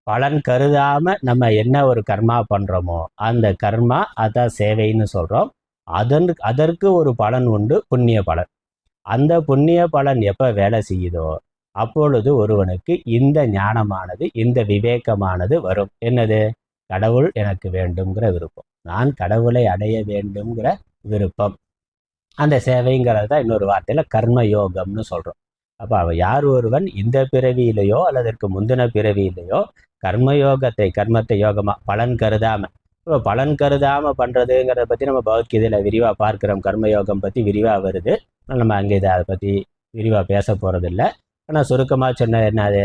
பலன் கருதாம நம்ம என்ன ஒரு கர்மா பண்றோமோ அந்த கர்மா அதான் சேவைன்னு சொல்றோம். அதற்கு ஒரு பலன் உண்டு, புண்ணிய பலன். அந்த புண்ணிய பலன் எப்ப வேலை செய்யுதோ அப்பொழுது ஒருவனுக்கு இந்த ஞானமானது, இந்த விவேகமானது வரும். என்னது? கடவுள் எனக்கு வேண்டும்ங்கிற விருப்பம், நான் கடவுளை அடைய வேண்டும்ங்கிற விருப்பம். அந்த சேவைங்கிறது தான் இன்னொரு வார்த்தையில கர்ம யோகம்னு சொல்றோம். அப்ப யார் ஒருவன் இந்த பிறவியிலையோ அல்லதற்கு முந்தின பிறவியிலையோ கர்மத்தை யோகமா பலன் கருதாம, இப்போ பலன் கருதாம பண்றதுங்கிறத பத்தி நம்ம பகவத்கீதையில விரிவா பார்க்கிறோம். கர்மயோகம் பத்தி விரிவா வருது. நம்ம அங்கே அதை பத்தி விரிவா பேச போறது இல்லை. ஆனா சுருக்கமா சொன்ன என்னது,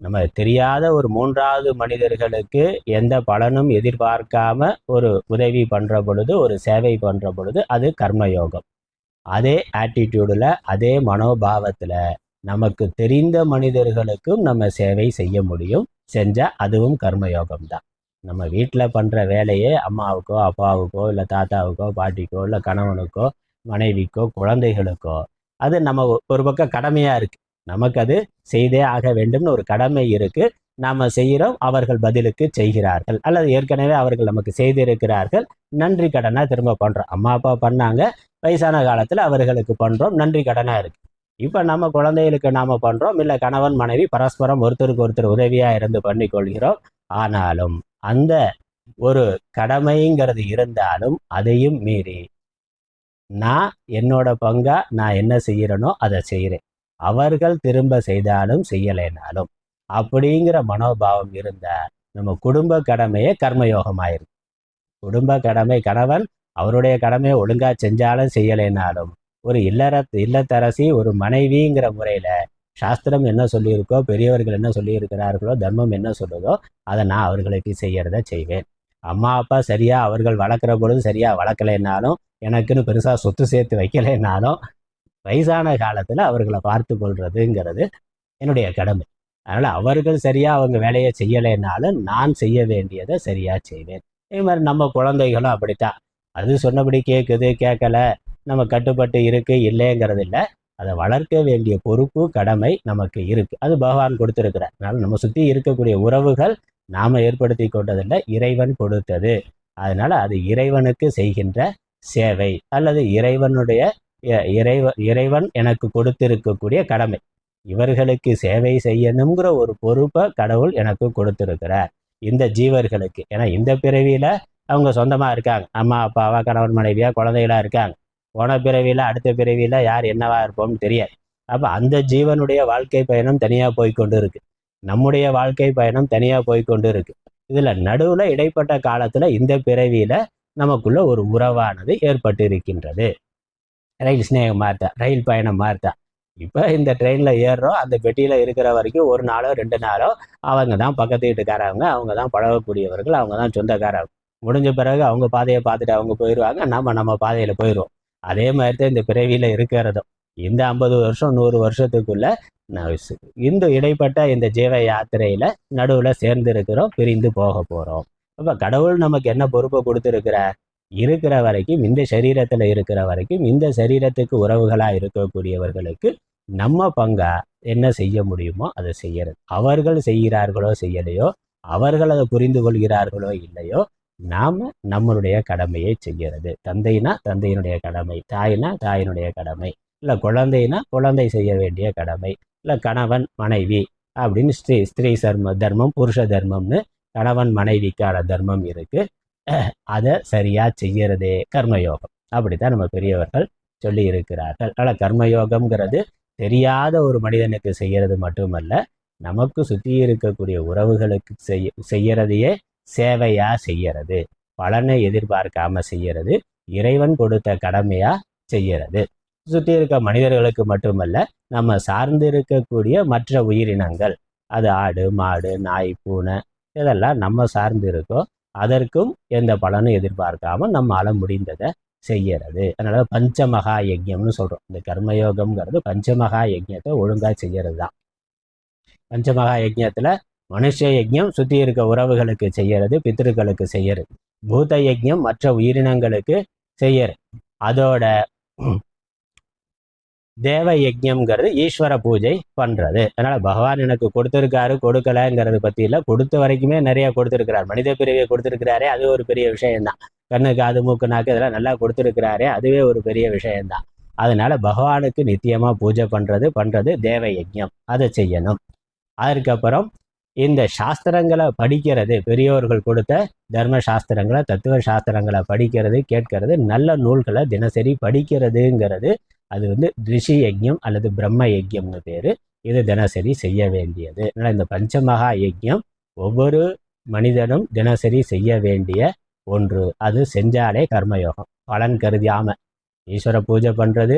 நம்ம தெரியாத ஒரு மூன்றாவது மனிதர்களுக்கு எந்த பலனும் எதிர்பார்க்காம ஒரு உதவி பண்ற பொழுது, ஒரு சேவை பண்ற பொழுது அது கர்மயோகம். அதே ஆட்டிடியூடுல, அதே மனோபாவத்துல நமக்கு தெரிந்த மனிதர்களுக்கும் நம்ம சேவை செய்ய முடியும். செஞ்சா அதுவும் கர்மயோகம் தான். நம்ம வீட்டில் பண்ற வேலையே அம்மாவுக்கோ அப்பாவுக்கோ இல்லை தாத்தாவுக்கோ பாட்டிக்கோ இல்லை கணவனுக்கோ மனைவிக்கோ குழந்தைகளுக்கோ அது நம்ம ஒரு பக்கம் கடமையா இருக்கு. நமக்கு அது செய்தே ஆக வேண்டும்னு ஒரு கடமை இருக்கு. நாம செய்கிறோம், அவர்கள் பதிலுக்கு செய்கிறார்கள், அல்லது ஏற்கனவே அவர்கள் நமக்கு செய்திருக்கிறார்கள், நன்றி கடனா திரும்ப பண்றோம். அம்மா அப்பா பண்ணாங்க, வயசான காலத்துல அவர்களுக்கு பண்றோம், நன்றி கடனா இருக்கு. இப்ப நம்ம குழந்தைகளுக்கு நாம பண்றோம், இல்ல கணவன் மனைவி பரஸ்பரம் ஒருத்தருக்கு ஒருத்தர் உதவியா இருந்து பண்ணி கொள்கிறோம். ஆனாலும் அந்த ஒரு கடமைங்கிறது இருந்தாலும் அதையும் மீறி நான் என்னோட பங்கா நான் என்ன செய்யறேனோ அதை செய்கிறேன், அவர்கள் திரும்ப செய்தாலும் செய்யலைனாலும் அப்படிங்கிற மனோபாவம் இருந்தா நம்ம குடும்ப கடமையே கர்மயோகமாயிருக்கு. குடும்ப கடமை, கணவன் அவருடைய கடமையை ஒழுங்கா செஞ்சாலும் செய்யலைனாலும் ஒரு இல்லத்தரசி, ஒரு மனைவிங்கிற முறையில சாஸ்திரம் என்ன சொல்லியிருக்கோ, பெரியவர்கள் என்ன சொல்லியிருக்கிறார்களோ, தர்மம் என்ன சொல்லுதோ அதை நான் அவர்களுக்கு செய்யறத செய்வேன். அம்மா அப்பா சரியா அவர்கள் வளர்க்குற பொழுது சரியா வளர்க்கலைன்னாலும், எனக்குன்னு பெருசா சொத்து சேர்த்து வைக்கலைன்னாலும், வயசான காலத்துல அவர்களை பார்த்து கொள்றதுங்கிறது என்னுடைய கடமை. அதனால அவர்கள் சரியா அவங்க வேலையை செய்யலைன்னாலும் நான் செய்ய வேண்டியதை சரியா செய்வேன். இதே மாதிரி நம்ம குழந்தைகளும் அப்படித்தான். அது சொன்னபடி கேட்குது கேட்கல, நம்ம கட்டுப்பட்டு இருக்கு இல்லைங்கிறது இல்லை. அதை வளர்க்க வேண்டிய பொறுப்பு கடமை நமக்கு இருக்கு. அது பகவான் கொடுத்திருக்கிறார். அதனால நம்ம சுற்றி இருக்கக்கூடிய உறவுகள் நாம ஏற்படுத்தி கொண்டதில்லை, இறைவன் கொடுத்தது. அதனால அது இறைவனுக்கு செய்கின்ற சேவை அல்லது இறைவன் எனக்கு கொடுத்திருக்கக்கூடிய கடமை. இவர்களுக்கு சேவை செய்யணுங்கிற ஒரு பொறுப்பை கடவுள் எனக்கு கொடுத்திருக்கிறார் இந்த ஜீவர்களுக்கு. ஏன்னா இந்த பிறவியில அவங்க சொந்தமா இருக்காங்க, அம்மா அப்பாவா கணவன் மனைவியா குழந்தைகளா இருக்காங்க. போன பிறவியில அடுத்த பிறவியில யார் என்னவா இருப்போம்னு தெரியாது. அப்ப அந்த ஜீவனுடைய வாழ்க்கை பயணம் தனியா போய்கொண்டு இருக்கு, நம்முடைய வாழ்க்கை பயணம் தனியா போய்கொண்டு இருக்கு. இதுல நடுவுல இடைப்பட்ட காலத்துல இந்த பிறவியில நமக்குள்ள ஒரு உறவானது ஏற்பட்டு இருக்கின்றது. ரயில் ஸ்நேகம் மாறுதா, ரயில் பயணம் மாறுதா. இப்போ இந்த ட்ரெயினில் ஏறுறோம், அந்த பெட்டியில் இருக்கிற வரைக்கும் 1 நாளோ 2 நாளோ அவங்க தான் பக்கத்து வீட்டுக்காரவங்க, அவங்க தான் பழகக்கூடியவர்கள், அவங்க தான் சொந்தக்காரங்க. முடிஞ்ச பிறகு அவங்க பாதையை பார்த்துட்டு அவங்க போயிடுவாங்க, நம்ம பாதையில் போயிடுவோம். அதே மாதிரி தான் இந்த பிறவியில் இருக்கிறதும். இந்த 50 வருஷம் 100 வருஷத்துக்குள்ள இந்த இடைப்பட்ட இந்த ஜீவ யாத்திரையில் நடுவில் சேர்ந்து இருக்கிறோம், பிரிந்து போக போகிறோம். அப்போ கடவுள் நமக்கு என்ன பொறுப்பை கொடுத்துருக்கிறார்? இருக்கிற வரைக்கும், இந்த சரீரத்தில் இருக்கிற வரைக்கும், இந்த சரீரத்துக்கு உறவுகளாக இருக்கக்கூடியவர்களுக்கு நம்ம பங்கா என்ன செய்ய முடியுமோ அதை செய்யறது. அவர்கள் செய்கிறார்களோ செய்யலையோ, அவர்கள் அதை புரிந்து கொள்கிறார்களோ இல்லையோ, நாம நம்மளுடைய கடமையை செய்கிறது. தந்தைனா தந்தையினுடைய கடமை, தாய்னா தாயினுடைய கடமை, இல்லை குழந்தைனா குழந்தை செய்ய வேண்டிய கடமை, இல்லை கணவன் மனைவி அப்படின்னு ஸ்திரீ தர்மம் புருஷ தர்மம்னு கணவன் மனைவிக்கான தர்மம் இருக்கு. அதை சரியா செய்யறதே கர்மயோகம். அப்படித்தான் நம்ம பெரியவர்கள் சொல்லி இருக்கிறார்கள். ஆனால் கர்மயோகம்ங்கிறது தெரியாத ஒரு மனிதனுக்கு செய்யறது மட்டுமல்ல, நமக்கு சுற்றி இருக்கக்கூடிய உறவுகளுக்கு செய்யறதையே சேவையா செய்யறது, பலனை எதிர்பார்க்காம செய்யறது, இறைவன் கொடுத்த கடமையா செய்யறது. சுற்றி இருக்க மனிதர்களுக்கு மட்டுமல்ல, நம்ம சார்ந்து இருக்கக்கூடிய மற்ற உயிரினங்கள், அது ஆடு மாடு நாய் பூனை இதெல்லாம் நம்ம சார்ந்து இருக்கோம், அதற்கும் எந்த பலனும் எதிர்பார்க்காம நம்மால முடிந்ததை செய்யறது. அதனால பஞ்சமகா யஜ்யம்னு சொல்றோம். இந்த கர்மயோகம்ங்கிறது பஞ்சமகா யஜ்யத்தை ஒழுங்கா செய்யறது தான். பஞ்சமகா யஜ்யத்துல மனுஷ யஜ்யம் சுற்றி இருக்க உறவுகளுக்கு செய்யறது, பித்ருக்களுக்கு செய்யறது. பூத யஜ்யம் மற்ற உயிரினங்களுக்கு செய்யறது. அதோட தேவ யஜ்யம்ங்கிறது ஈஸ்வர பூஜை பண்றது. அதனால பகவான் எனக்கு கொடுத்திருக்காரு கொடுக்கலங்கிறது பத்தி இல்லை, கொடுத்த வரைக்குமே நிறைய கொடுத்திருக்கிறார். மனித பிரிவை கொடுத்திருக்கிறாரே, அது ஒரு பெரிய விஷயம்தான். கண்ணு காது மூக்கு நாக்கு இதெல்லாம் நல்லா கொடுத்திருக்கிறாரே, அதுவே ஒரு பெரிய விஷயம்தான். அதனால பகவானுக்கு நித்தியமா பூஜை பண்றது தேவ யஜ்யம், அதை செய்யணும். அதுக்கப்புறம் இந்த சாஸ்திரங்களை படிக்கிறது, பெரியோர்கள் கொடுத்த தர்ம சாஸ்திரங்களை தத்துவ சாஸ்திரங்களை படிக்கிறது கேட்கறது, நல்ல நூல்களை தினசரி படிக்கிறதுங்கிறது அது ரிஷி யஜ்யம் அல்லது பிரம்ம யஜ்யம்னு பேர். இது தினசரி செய்ய வேண்டியது. அதனால் இந்த பஞ்சமகா யஜ்யம் ஒவ்வொரு மனிதனும் தினசரி செய்ய வேண்டிய ஒன்று. அது செஞ்சாலே கர்மயோகம். பலன் கருதியாம ஈஸ்வர பூஜை பண்ணுறது,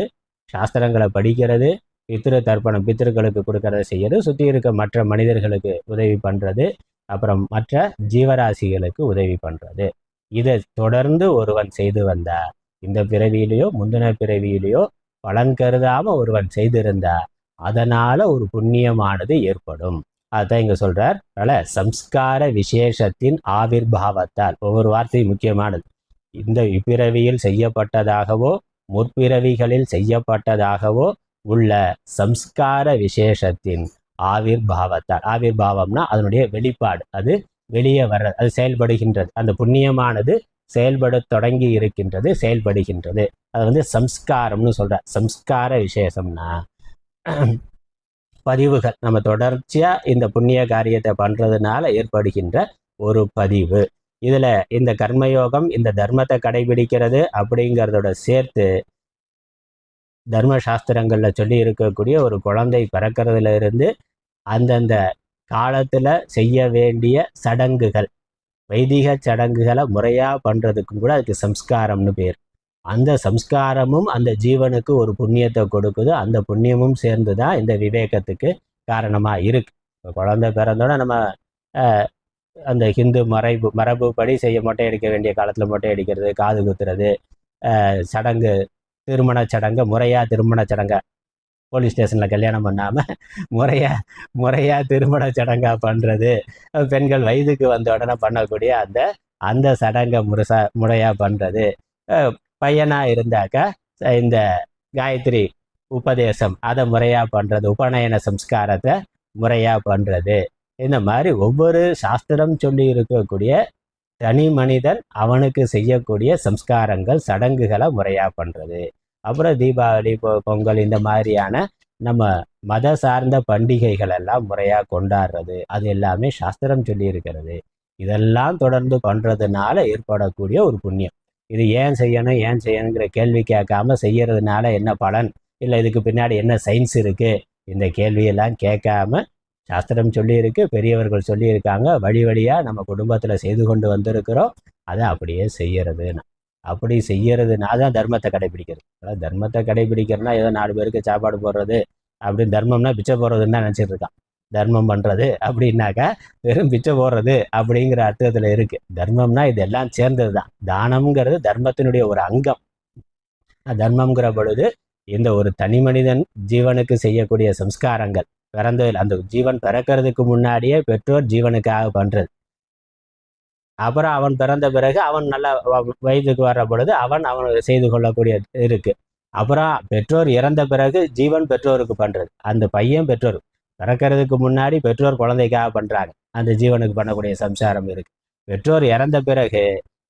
சாஸ்திரங்களை படிக்கிறது, பித்ரு தர்ப்பணம் பித்ருக்களுக்கு கொடுக்கறத செய்யறது, சுற்றி இருக்க மற்ற மனிதர்களுக்கு உதவி பண்ணுறது, அப்புறம் மற்ற ஜீவராசிகளுக்கு உதவி பண்ணுறது. இதை தொடர்ந்து ஒருவன் செய்து வந்தா இந்த பிறவியிலையோ முந்தின பிறவியிலையோ பலன் கருதாம ஒருவன் செய்திருந்தா அதனால ஒரு புண்ணியமானது ஏற்படும். அதான் இங்க சொல்றார். அதனால சம்ஸ்கார விசேஷத்தின் ஆவிர்பாவத்தால், ஒவ்வொரு வார்த்தையும் முக்கியமானது. இந்த இப்பிறவியில் செய்யப்பட்டதாகவோ முற்பிறவிகளில் செய்யப்பட்டதாகவோ உள்ள சம்ஸ்கார விசேஷத்தின் ஆவிர்பாவத்தால், ஆவிர்பாவம்னா அதனுடைய வெளிப்பாடு, அது வெளியே வர்றது, அது செயல்படுகின்றது. அந்த புண்ணியமானது செயல்பட தொடங்கி இருக்கின்றது, செயல்படுகின்றது. அது சம்ஸ்காரம்னு சொல்ற. சம்ஸ்கார விசேஷம்னா பதிவுகள். நம்ம தொடர்ச்சியா இந்த புண்ணிய காரியத்தை பண்றதுனால ஏற்படுகின்ற ஒரு பதிவு. இதுல இந்த கர்மயோகம், இந்த தர்மத்தை கடைபிடிக்கிறது அப்படிங்கிறதோட சேர்த்து தர்ம சாஸ்திரங்கள்ல சொல்லி இருக்கக்கூடிய ஒரு குழந்தை பிறக்கிறதுல இருந்து அந்தந்த காலத்துல செய்ய வேண்டிய சடங்குகள், வைதிக சடங்குகளை முறையா பண்றதுக்கும் கூட அதுக்கு சம்ஸ்காரம்னு பேர். அந்த சம்ஸ்காரமும் அந்த ஜீவனுக்கு ஒரு புண்ணியத்தை கொடுக்குது. அந்த புண்ணியமும் சேர்ந்து தான் இந்த விவேகத்துக்கு காரணமா இருக்கு. இப்போ குழந்தை பிறந்தோட நம்ம அந்த ஹிந்து மரபுப்படி செய்ய மொட்டை அடிக்க வேண்டிய காலத்தில் மொட்டை அடிக்கிறது, காது குத்துறது, சடங்கு, திருமண சடங்கு முறையா திருமண சடங்கை போலீஸ் ஸ்டேஷனில் கல்யாணம் பண்ணாமல் முறையாக திருமண சடங்காக பண்ணுறது, பெண்கள் வயதுக்கு வந்த உடனே பண்ணக்கூடிய அந்த சடங்கை முறையாக பண்ணுறது, பையனாக இருந்தாக்கா இந்த காயத்ரி உபதேசம் அதை முறையாக பண்ணுறது, உபநயன சம்ஸ்காரத்தை முறையாக பண்ணுறது. இந்த மாதிரி ஒவ்வொரு சாஸ்திரம் சொல்லி இருக்கக்கூடிய தனி மனிதன் அவனுக்கு செய்யக்கூடிய சம்ஸ்காரங்கள் சடங்குகளை முறையாக பண்ணுறது. அப்புறம் தீபாவளி, பொங்கல் இந்த மாதிரியான நம்ம மத சார்ந்த பண்டிகைகள் எல்லாம் முறையாக கொண்டாடுறது, அது எல்லாமே சாஸ்திரம் சொல்லி இருக்கிறது. இதெல்லாம் தொடர்ந்து பண்ணுறதுனால ஏற்படக்கூடிய ஒரு புண்ணியம். இது ஏன் செய்யணும் ஏன் செய்யணுங்கிற கேள்வி கேட்காம செய்யறதுனால என்ன பலன், இல்லை இதுக்கு பின்னாடி என்ன சயின்ஸ் இருக்குது, இந்த கேள்வியெல்லாம் கேட்காம சாஸ்திரம் சொல்லியிருக்கு, பெரியவர்கள் சொல்லியிருக்காங்க, வழி வழியாக நம்ம குடும்பத்தில் செய்து கொண்டு வந்திருக்கிறோம், அதை அப்படியே செய்யறதுன்னு. அப்படி செய்யறதுனால தான் தர்மத்தை கடைபிடிக்கிறது. அதாவது தர்மத்தை கடைபிடிக்கிறதுனா ஏதோ 4 பேருக்கு சாப்பாடு போடுறது அப்படின்னு, தர்மம்னா பிச்சை போடுறதுன்னு தான் நினச்சிட்டு இருக்கான். தர்மம் பண்ணுறது அப்படின்னாக்கா வெறும் பிச்சை போடுறது அப்படிங்கிற அர்த்தத்தில் இருக்குது. தர்மம்னா இதெல்லாம் சேர்ந்தது தான். தானம்ங்கிறது தர்மத்தினுடைய ஒரு அங்கம். தர்மம்ங்கிற பொழுது இந்த ஒரு தனி மனிதன் ஜீவனுக்கு செய்யக்கூடிய சம்ஸ்காரங்கள், பிறந்ததில் அந்த ஜீவன் பிறக்கிறதுக்கு முன்னாடியே பெற்றோர் ஜீவனுக்காக பண்ணுறது. அப்புறம் அவன் பிறந்த பிறகு அவன் நல்ல வயதுக்கு வர்ற பொழுது அவன் செய்து கொள்ளக்கூடிய இருக்கு. அப்புறம் பெற்றோர் இறந்த பிறகு ஜீவன் பெற்றோருக்கு பண்ணுறது. அந்த பையன் பெற்றோர் பிறக்கிறதுக்கு முன்னாடி பெற்றோர் குழந்தைக்காக பண்ணுறாங்க, அந்த ஜீவனுக்கு பண்ணக்கூடிய சம்ஸ்காரம் இருக்கு. பெற்றோர் இறந்த பிறகு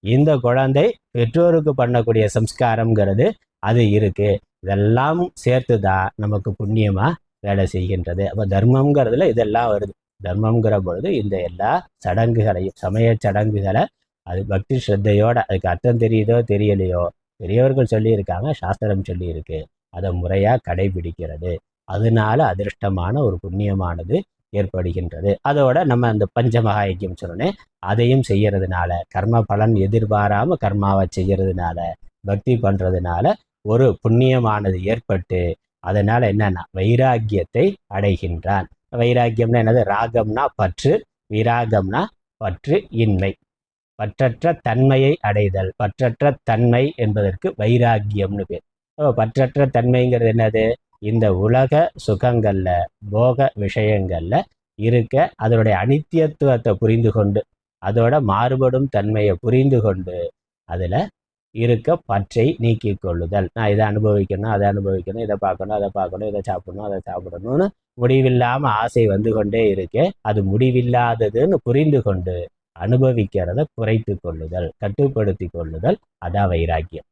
இந்த குழந்தை பெற்றோருக்கு பண்ணக்கூடிய சம்ஸ்காரம்ங்கிறது அது இருக்கு. இதெல்லாம் சேர்த்து தான் நமக்கு புண்ணியமாக வேலை செய்கின்றது. அப்போ தர்மம்ங்கிறதுல இதெல்லாம் வருது. தர்மம்ங்கிற பொழுது இந்த எல்லா சடங்குகளையும், சமய சடங்குகளை அது பக்தி ஸ்ரத்தையோட, அதுக்கு அர்த்தம் தெரியுதோ தெரியலையோ, பெரியவர்கள் சொல்லியிருக்காங்க, சாஸ்திரம் சொல்லியிருக்கு, அதை முறையாக கடைபிடிக்கிறது. அதனால அதிர்ஷ்டமான ஒரு புண்ணியமானது ஏற்படுகின்றது. அதோட நம்ம அந்த பஞ்சமகாயக்கியம் சொன்னேன், அதையும் செய்யறதுனால, கர்ம பலன் எதிர்பாராமல் கர்மாவை செய்யறதுனால, பக்தி பண்ணுறதுனால ஒரு புண்ணியமானது ஏற்பட்டு அதனால என்னன்னா வைராக்கியத்தை அடைகின்றான். வைராக்கியம்னா என்னது? ராகம்னா பற்று, விராகம்னா பற்று இன்மை, பற்றற்ற தன்மையை அடைதல். பற்றற்ற தன்மை என்பதற்கு வைராக்கியம்னு பேர். பற்றற்ற தன்மைங்கிறது என்னது? இந்த உலக சுகங்கள்ல, போக விஷயங்கள்ல இருக்க அதனுடைய அனித்தியத்துவத்தை புரிந்து கொண்டு, அதோட மாறுபடும் தன்மையை புரிந்து கொண்டு, அதில் இருக்க பற்றை நீக்கி கொள்ளுதல். நான் இதை அனுபவிக்கணும், அதை அனுபவிக்கணும், இதை பார்க்கணும், அதை பார்க்கணும், இதை சாப்பிடணும், அதை சாப்பிடணும்னு முடிவில்லாமல் ஆசை வந்து கொண்டே இருக்கே, அது முடிவில்லாததுன்னு புரிந்து கொண்டு அனுபவிக்கிறத குறைத்து கொள்ளுதல், கட்டுப்படுத்தி கொள்ளுதல், அதான் வைராக்கியம்.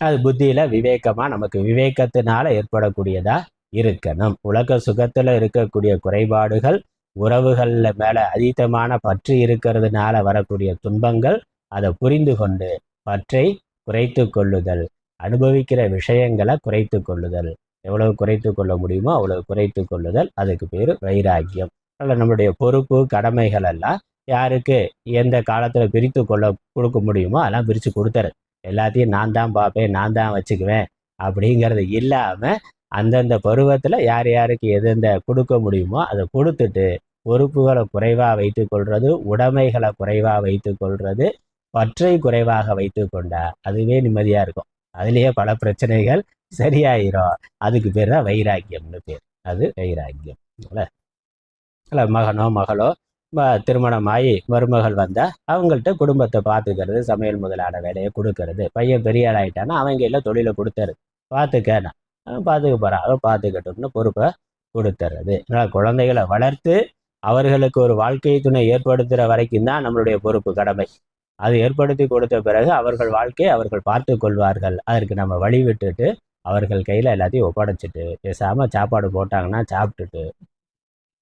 அது புத்தியில விவேகமா, நமக்கு விவேகத்தினால ஏற்படக்கூடியதா இருக்கணும். உலக சுகத்துல இருக்கக்கூடிய குறைபாடுகள், உறவுகள்ல மேல அதீதமான பற்று இருக்கிறதுனால வரக்கூடிய துன்பங்கள், அதை புரிந்து கொண்டு பற்றை குறைத்து கொள்ளுதல், அனுபவிக்கிற விஷயங்களை குறைத்து கொள்ளுதல், எவ்வளவு குறைத்து கொள்ள முடியுமோ அவ்வளவு குறைத்து கொள்ளுதல், அதுக்கு பேர் வைராக்கியம். அதில் நம்மளுடைய பொறுப்பு கடமைகள் எல்லாம் யாருக்கு எந்த காலத்தில் பிரித்து கொடுக்க முடியுமோ அதெல்லாம் பிரித்து கொடுத்துரு. எல்லாத்தையும் நான் தான் பார்ப்பேன், நான் தான் வச்சுக்குவேன் அப்படிங்கிறது இல்லாமல் அந்தந்த பருவத்தில் யார் யாருக்கு எந்தெந்த கொடுக்க முடியுமோ அதை கொடுத்துட்டு, பொறுப்புகளை குறைவாக வைத்து கொள்வது, உடைமைகளை குறைவாக வைத்து கொள்வது, பற்றை குறைவாக வைத்து கொண்டா அதுவே நிம்மதியாக இருக்கும். அதுலேயே பல பிரச்சனைகள் சரியாயிரும். அதுக்கு பேர் தான் வைராக்கியம்னு பேர். அது வைராக்கியம். இல்லை மகனோ மகளோ திருமணமாகி மருமகள் வந்தால் அவங்கள்ட்ட குடும்பத்தை பார்த்துக்கிறது, சமையல் முதலான வேலையை கொடுக்கறது. பையன் பெரிய ஆள் ஆகிட்டானா அவங்க எல்லாம் தொழிலை கொடுத்துறது. பார்த்துக்கண்ணா பார்த்துக்க போகிறான், அவன் பார்த்துக்கட்டும்னு பொறுப்பை கொடுத்துறது. அதனால் குழந்தைகளை வளர்த்து அவர்களுக்கு ஒரு வாழ்க்கை துணை ஏற்படுத்துகிற வரைக்கும் தான் நம்மளுடைய பொறுப்பு, கடமை. அது ஏற்படுத்தி கொடுத்த பிறகு அவர்கள் வாழ்க்கையை அவர்கள் பார்த்து கொள்வார்கள். அதற்கு நம்ம வழி விட்டுட்டு அவர்கள் கையில் எல்லாத்தையும் ஒப்படைச்சிட்டு பேசாமல் சாப்பாடு போட்டாங்கன்னா சாப்பிட்டுட்டு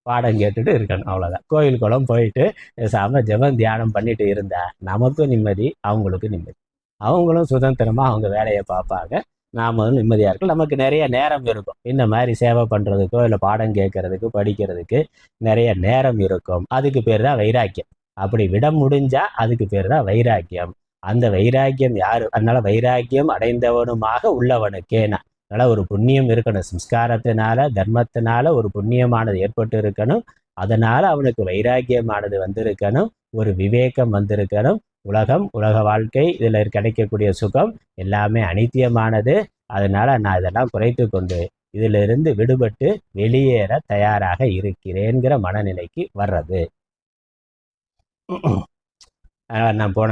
பாடம் கேட்டுட்டு இருக்கணும், அவ்வளோதான். கோயில் குளம் போயிட்டு பேசாமல் ஜெபம் தியானம் பண்ணிட்டு இருந்தா நமக்கும் நிம்மதி, அவங்களுக்கும் நிம்மதி. அவங்களும் சுதந்திரமாக அவங்க வேலையை பார்ப்பாங்க, நாமளும் நிம்மதியாக இருக்கும். நமக்கு நிறைய நேரம் இருக்கும், இந்த மாதிரி சேவை பண்ணுறதுக்கோ இல்லை பாடம் கேட்கறதுக்கு படிக்கிறதுக்கு நிறைய நேரம் இருக்கும். அதுக்கு பேர் தான் வைராக்கியம். அப்படி விட முடிஞ்சா அதுக்கு பேர் தான் வைராக்கியம். அந்த வைராக்கியம் யாரு? அதனால வைராக்கியம் அடைந்தவனுமாக உள்ளவனுக்கேனா. அதனால ஒரு புண்ணியம் இருக்கணும், சம்ஸ்காரத்தினால தர்மத்தினால ஒரு புண்ணியமானது ஏற்பட்டு இருக்கணும். அதனால அவனுக்கு வைராக்கியமானது வந்திருக்கணும், ஒரு விவேகம் வந்திருக்கணும். உலக வாழ்க்கை, இதுல கிடைக்கக்கூடிய சுகம் எல்லாமே அனித்தியமானது. அதனால நான் இதெல்லாம் குறைத்து கொண்டு இதிலிருந்து விடுபட்டு வெளியேற தயாராக இருக்கிறேங்கிற மனநிலைக்கு வர்றது. நான் போன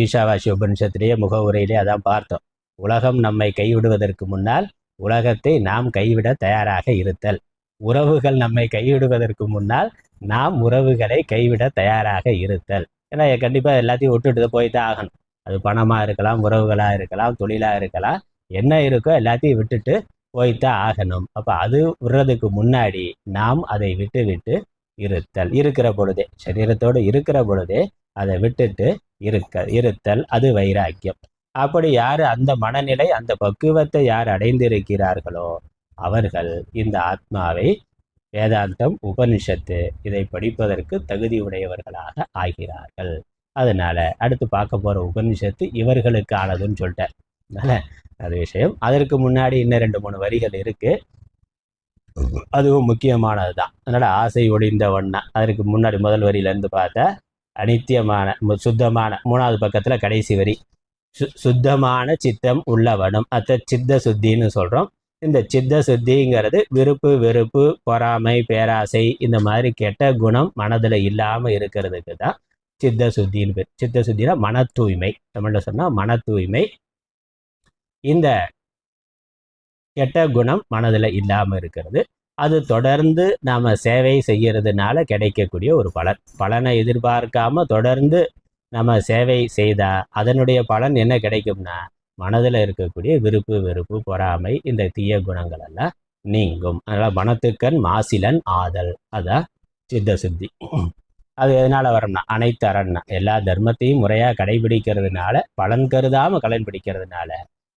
ஈஷாவாசி உபனிஷத்திலேயே முகவுரையிலே அதான் பார்த்தோம். உலகம் நம்மை கைவிடுவதற்கு முன்னால் உலகத்தை நாம் கைவிட தயாராக இருத்தல். உறவுகள் நம்மை கைவிடுவதற்கு முன்னால் நாம் உறவுகளை கைவிட தயாராக இருத்தல். ஏன்னா கண்டிப்பாக எல்லாத்தையும் விட்டுட்டு போய் தான் ஆகணும். அது பணமாக இருக்கலாம், உறவுகளாக இருக்கலாம், தொழிலாக இருக்கலாம், என்ன இருக்கோ எல்லாத்தையும் விட்டுட்டு போய்த்தான் ஆகணும். அப்போ அது விடுறதுக்கு முன்னாடி நாம் அதை விட்டு விட்டு இருத்தல், இருக்கிற பொழுதே, சரீரத்தோடு இருக்கிற பொழுதே அதை விட்டுட்டு இருத்தல், அது வைராக்கியம். அப்படி யார் அந்த மனநிலை, அந்த பக்குவத்தை யார் அடைந்திருக்கிறார்களோ அவர்கள் இந்த ஆத்மாவை, வேதாந்தம், உபனிஷத்து இதை படிப்பதற்கு தகுதி உடையவர்களாக ஆகிறார்கள். அதனால அடுத்து பார்க்க போற உபனிஷத்து இவர்களுக்கு ஆனதுன்னு சொல்லிட்டேன். அதனால அது விஷயம். அதற்கு முன்னாடி இன்னும் 2-3 வரிகள் இருக்கு, அதுவும் முக்கியமானது தான். அதனால ஆசை ஒழிந்த வண்ணா, அதற்கு முன்னாடி முதல் வரியிலேருந்து பார்த்தா அனித்தியமான சுத்தமான, 3வது பக்கத்தில் கடைசி வரி, சுத்தமான சித்தம் உள்ளவனும், அத்த சித்த சுத்தின்னு சொல்கிறோம். இந்த சித்த சுத்திங்கிறது விருப்பு வெறுப்பு, பொறாமை, பேராசை, இந்த மாதிரி கெட்ட குணம் மனதில் இல்லாமல் இருக்கிறதுக்கு தான் சித்த சுத்தின்னு பேர். சித்த சுத்தினா மன தூய்மை, தமிழில் சொன்னால் மன தூய்மை. இந்த கெட்ட குணம் மனதில் இல்லாமல் இருக்கிறது. அது தொடர்ந்து நாம் சேவை செய்கிறதுனால கிடைக்கக்கூடிய ஒரு பலனை எதிர்பார்க்காம தொடர்ந்து நம்ம சேவை செய்தால் அதனுடைய பலன் என்ன கிடைக்கும்னா, மனதில் இருக்கக்கூடிய விருப்பு வெறுப்பு, பொறாமை, இந்த தீய குணங்கள் எல்லாம் நீங்கும். அதனால் மனத்துக்கண் மாசிலன் ஆதல், அதான் சித்த சுத்தி. அது எதனால் வரணும்னா, அனைத்து அறன்னா எல்லா தர்மத்தையும் முறையாக கடைபிடிக்கிறதுனால, பலன் கருதாமல் கடைபிடிக்கிறதுனால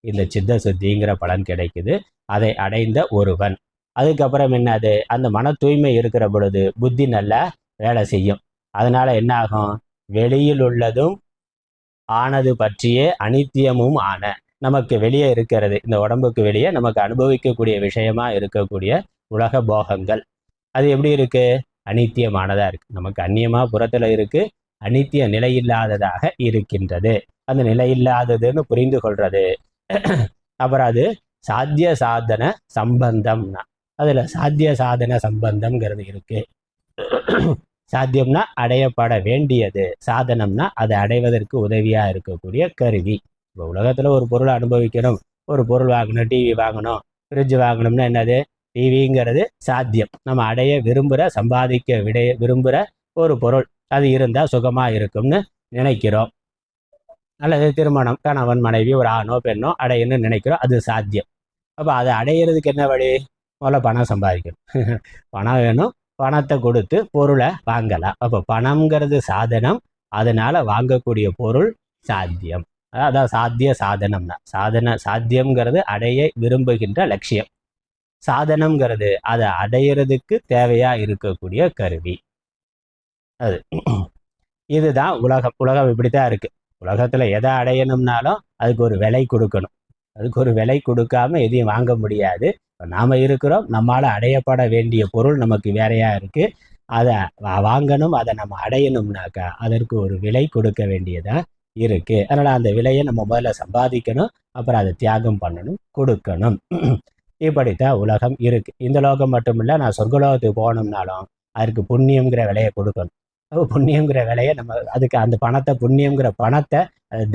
இந்த சித்த சுத்திங்கிற பலன் கிடைக்குது. அதை அடைந்த ஒருவன் அதுக்கப்புறம் என்னது, அந்த மன தூய்மை இருக்கிற பொழுது புத்தி நல்லா வேலை செய்யும். அதனால என்ன ஆகும், வெளியில் உள்ளதும் ஆனது பற்றியே அனித்தியமும் ஆன, நமக்கு வெளியே இருக்கிறது, இந்த உடம்புக்கு வெளியே நமக்கு அனுபவிக்கக்கூடிய விஷயமா இருக்கக்கூடிய உலக போகங்கள் அது எப்படி இருக்கு, அனித்தியமானதா இருக்கு. நமக்கு அந்நியமா புறத்துல இருக்கு, அனித்திய நிலையில்லாததாக இருக்கின்றது. அந்த நிலையில்லாததுன்னு புரிந்து கொள்றது. அப்புறம் அது சாத்திய சாதன சம்பந்தம்னா, அதுல சாத்திய சாதன சம்பந்தம்ங்கிறது இருக்கு. சாத்தியம்னா அடையப்பட வேண்டியது, சாதனம்னா அதை அடைவதற்கு உதவியா இருக்கக்கூடிய கருவி. இப்போ உலகத்துல ஒரு பொருளை அனுபவிக்கணும், ஒரு பொருள் வாங்கணும், டிவி வாங்கணும், ஃப்ரிட்ஜ் வாங்கணும்னா என்னது, டிவிங்கிறது சாத்தியம். நம்ம அடைய விரும்புகிற, சம்பாதிக்க விரும்புகிற ஒரு பொருள், அது இருந்தால் சுகமா இருக்கும்னு நினைக்கிறோம். அல்லது திருமணம், கணவன் மனைவி, ஒரு ஆணோ பெண்ணோ அடையணும்னு நினைக்கிறோம், அது சாத்தியம். அப்போ அதை அடையிறதுக்கு என்ன வழி, முதல்ல பணம் சம்பாதிக்கணும். பணம் வேணும், பணத்தை கொடுத்து பொருளை வாங்கலாம். அப்போ பணம்ங்கிறது சாதனம், அதனால வாங்கக்கூடிய பொருள் சாத்தியம். அதான் சாத்திய சாதனம்னா, சாத்தியம்ங்கிறது அடைய விரும்புகின்ற லட்சியம், சாதனம்ங்கிறது அதை அடையிறதுக்கு தேவையா இருக்கக்கூடிய கருவி. அது இதுதான் உலகம். உலகம் இப்படித்தான் இருக்கு. உலகத்துல எதை அடையணும்னாலும் அதுக்கு ஒரு விலை கொடுக்கணும். அதுக்கு ஒரு விலை கொடுக்காம எதையும் வாங்க முடியாது. நாம இருக்கிறோம், நம்மால அடையப்பட வேண்டிய பொருள் நமக்கு வேறையா இருக்கு. அதை வாங்கணும், அதை நம்ம அடையணும்னாக்கா அதற்கு ஒரு விலை கொடுக்க வேண்டியதா இருக்கு. அதனால அந்த விலையை நம்ம முதல்ல சம்பாதிக்கணும், அப்புறம் அதை தியாகம் பண்ணணும், கொடுக்கணும். இப்படித்தான் உலகம் இருக்கு. இந்த லோகம் மட்டும் இல்லை, நான் சொர்க்கலோகத்துக்கு போகணும்னாலும் அதற்கு புண்ணியம்ங்கிற விலையை கொடுக்கணும். அப்போ புண்ணியங்கிற விலையை நம்ம, அதுக்கு அந்த பணத்தை, புண்ணியங்கிற பணத்தை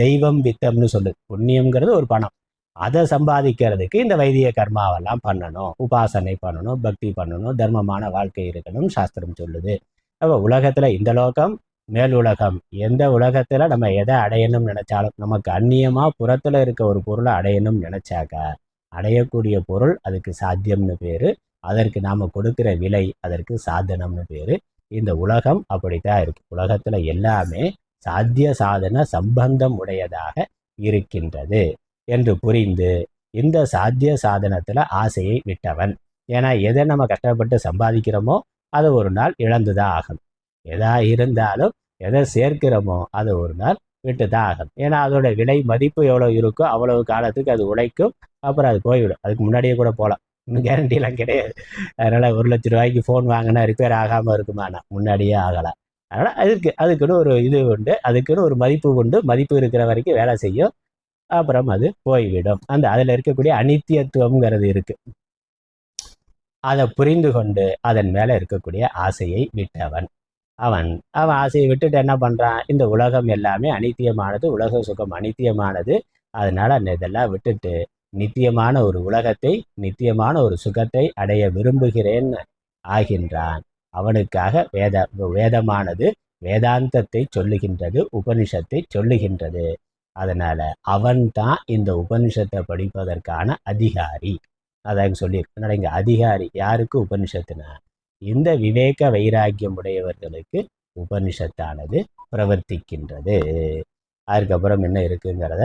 தெய்வம் வித்தம்னு சொல்லுது. புண்ணியங்கிறது ஒரு பணம், அதை சம்பாதிக்கிறதுக்கு இந்த வைதிக கர்மாவெல்லாம் பண்ணணும், உபாசனை பண்ணணும், பக்தி பண்ணணும், தர்மமான வாழ்க்கை இருக்கணும், சாஸ்திரம் சொல்லுது. அப்போ உலகத்துல இந்த லோகம், மேல் உலகம், எந்த உலகத்துல நம்ம எதை அடையணும்னு நினைச்சாலும், நமக்கு அந்நியமா புறத்துல இருக்க ஒரு பொருளை அடையணும்னு நினைச்சாக்கா அடையக்கூடிய பொருள் அதுக்கு சாத்தியம்னு பேரு, அதற்கு நாம கொடுக்கிற விலை அதற்கு சாதனம்னு பேரு. இந்த உலகம் அப்படித்தான் இருக்கு. உலகத்துல எல்லாமே சாத்திய சாதன சம்பந்தம் உடையதாக இருக்கின்றது என்று புரிந்து இந்த சாத்திய சாதனத்துல ஆசையை விட்டவன். ஏன்னா எதை நம்ம கஷ்டப்பட்டு சம்பாதிக்கிறோமோ அதை ஒரு நாள் இழந்துதான் ஆகணும். எதா இருந்தாலும் எதை சேர்க்கிறோமோ அதை ஒரு நாள் விட்டுதான் ஆகணும். ஏன்னா அதோட விலை மதிப்பு எவ்வளவு இருக்கோ அவ்வளவு காலத்துக்கு அது உழைக்கும், அப்புறம் அது போய்விடும். அதுக்கு முன்னாடியே கூட போகலாம், இன்னும் கேரண்டிலாம் கிடையாது. அதனால 1,00,000 ஃபோன் வாங்கினா ரிப்பேர் ஆகாமல் இருக்குமாண்ணா, முன்னாடியே ஆகலாம். அதனால் அதுக்குன்னு ஒரு இது உண்டு, அதுக்குன்னு ஒரு மதிப்பு உண்டு. மதிப்பு இருக்கிற வரைக்கும் வேலை செய்யும், அப்புறம் அது போய்விடும். அதில் இருக்கக்கூடிய அனித்தியத்துவம்ங்கிறது இருக்கு. அதை புரிந்து கொண்டு அதன் மேலே இருக்கக்கூடிய ஆசையை விட்டவன் அவன் ஆசையை விட்டுட்டு என்ன பண்ணுறான், இந்த உலகம் எல்லாமே அனித்தியமானது, உலக சுகம் அனித்தியமானது, அதனால இதெல்லாம் விட்டுட்டு நித்தியமான ஒரு உலகத்தை, நித்தியமான ஒரு சுகத்தை அடைய விரும்புகிறேன்னு ஆகின்றான். அவனுக்காக வேதமானது வேதாந்தத்தை சொல்லுகின்றது, உபனிஷத்தை சொல்லுகின்றது. அதனால அவன்தான் இந்த உபனிஷத்தை படிப்பதற்கான அதிகாரி. அதான் சொல்லியிருக்கு. இங்க அதிகாரி யாருக்கு? உபனிஷத்துனா இந்த விவேக வைராக்கியம் உடையவர்களுக்கு உபனிஷத்தானது பிரவர்த்திக்கின்றது. அதுக்கப்புறம் என்ன இருக்குங்கிறத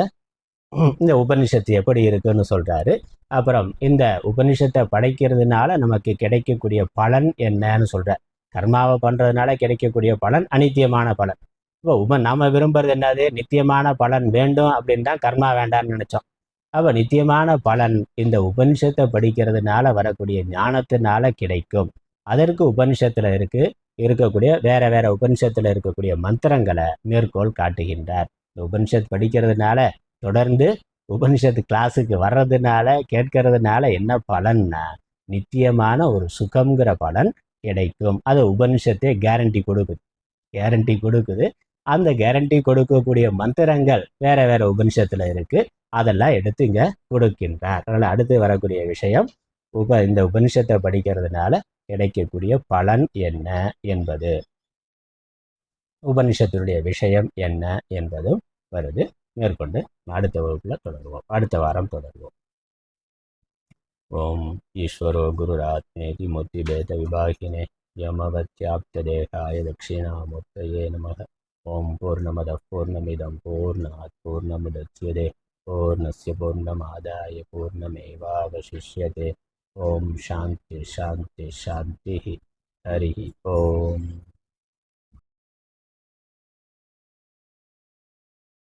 இந்த உபனிஷத்து எப்படி இருக்குன்னு சொல்றாரு. அப்புறம் இந்த உபனிஷத்தை படைக்கிறதுனால நமக்கு கிடைக்கக்கூடிய பலன் என்னன்னு சொல்றார். கர்மாவை பண்றதுனால கிடைக்கக்கூடிய பலன் அநித்தியமான பலன். இப்போ நாம விரும்புறது என்னது? நித்தியமான பலன் வேண்டும் அப்படின்னு தான் கர்மா வேண்டாம்னு நினைச்சோம். அப்போ நித்தியமான பலன் இந்த உபனிஷத்தை படிக்கிறதுனால வரக்கூடிய ஞானத்தினால கிடைக்கும். அதற்கு உபனிஷத்துல இருக்கக்கூடிய வேற வேற உபனிஷத்துல இருக்கக்கூடிய மந்திரங்களை மேற்கோள் காட்டுகின்றார். இந்த உபனிஷத் படிக்கிறதுனால, தொடர்ந்து உபனிஷத்து கிளாஸுக்கு வர்றதுனால, கேட்கறதுனால என்ன பலன்னா நித்தியமான ஒரு சுகம்ங்கிற பலன் கிடைக்கும். அது உபனிஷத்தே கேரண்டி கொடுக்குது. அந்த கேரண்டி கொடுக்கக்கூடிய மந்திரங்கள் வேற வேற உபனிஷத்துல இருக்கு. அதெல்லாம் எடுத்து இங்க கொடுக்கின்றார். அதனால அடுத்து வரக்கூடிய விஷயம் இந்த உபனிஷத்தை படிக்கிறதுனால கிடைக்கக்கூடிய பலன் என்ன என்பது, உபனிஷத்தினுடைய விஷயம் என்ன என்பதும் வருது. மேற்கொண்டு அடுத்த வகுப்புல தொடருவோம், அடுத்த வாரம் தொடருவோம். ஓம் ஈஸ்வரோ குருராத்மேதி மூர்த்தி பேத விபாகினே யமவத்யாப்ததேகாய தட்சிணாமூர்த்தயே நமः. ஓம் பூர்ணமத பூர்ணமிதம் பூர்ணாத் பூர்ணமுதச்யதே பூர்ணஸ்ய பூர்ணமாதாய பூர்ணமேவாவசிஷ்யதே. ஓம் சாந்தி சாந்தி சாந்தி. ஹரி ஓம்.